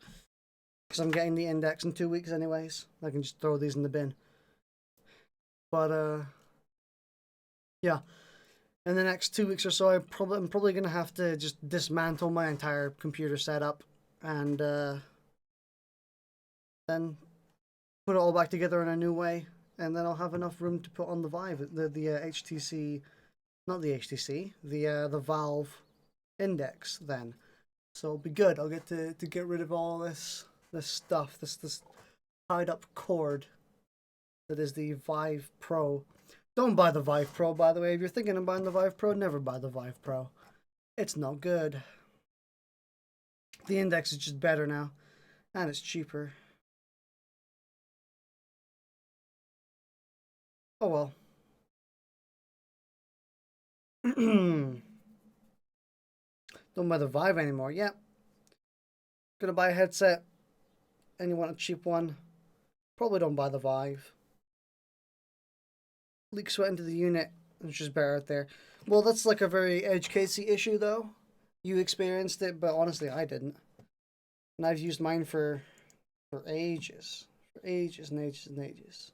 Because I'm getting the index in 2 weeks anyways. I can just throw these in the bin. But yeah. In the next 2 weeks or so, I'm probably gonna have to just dismantle my entire computer setup and then put it all back together in a new way, and then I'll have enough room to put on the Vive, the HTC, not the HTC, the Valve Index then. So it'll be good. I'll get to get rid of all this stuff, this tied up cord that is the Vive Pro. Don't buy the Vive Pro, by the way. If you're thinking of buying the Vive Pro, never buy the Vive Pro. It's not good. The Index is just better now, and it's cheaper. Oh well. Don't buy the Vive anymore. Yep. Gonna buy a headset and you want a cheap one. Probably don't buy the Vive. Leak sweat into the unit, which is better out there. Well, that's like a very edge casey issue though. You experienced it, but honestly I didn't. And I've used mine for ages. For ages and ages and ages.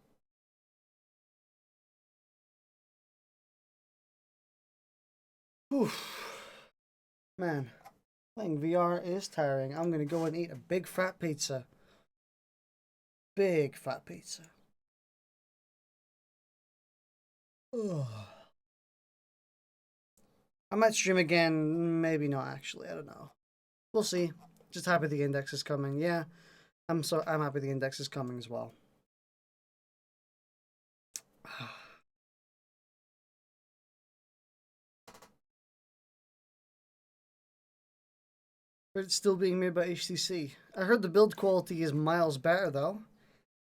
Oof. Man, playing VR is tiring. I'm gonna go and eat a big fat pizza. Big fat pizza. Ugh. I might stream again, maybe not actually, I don't know. We'll see. Just happy the index is coming. Yeah, I'm happy the index is coming as well. But it's still being made by HTC. I heard the build quality is miles better though.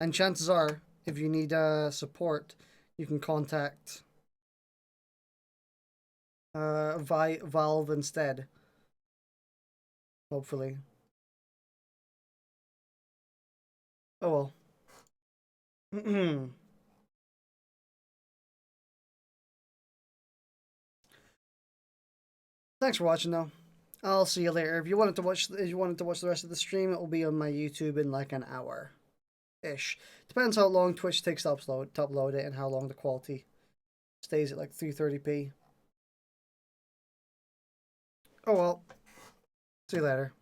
And chances are, if you need support, you can contact Valve instead. Hopefully. Oh well. Thanks for watching though. I'll see you later. If you wanted to watch the rest of the stream, it will be on my YouTube in like an hour ish. Depends how long Twitch takes to upload it and how long the quality stays at like 330p. Oh well. See you later.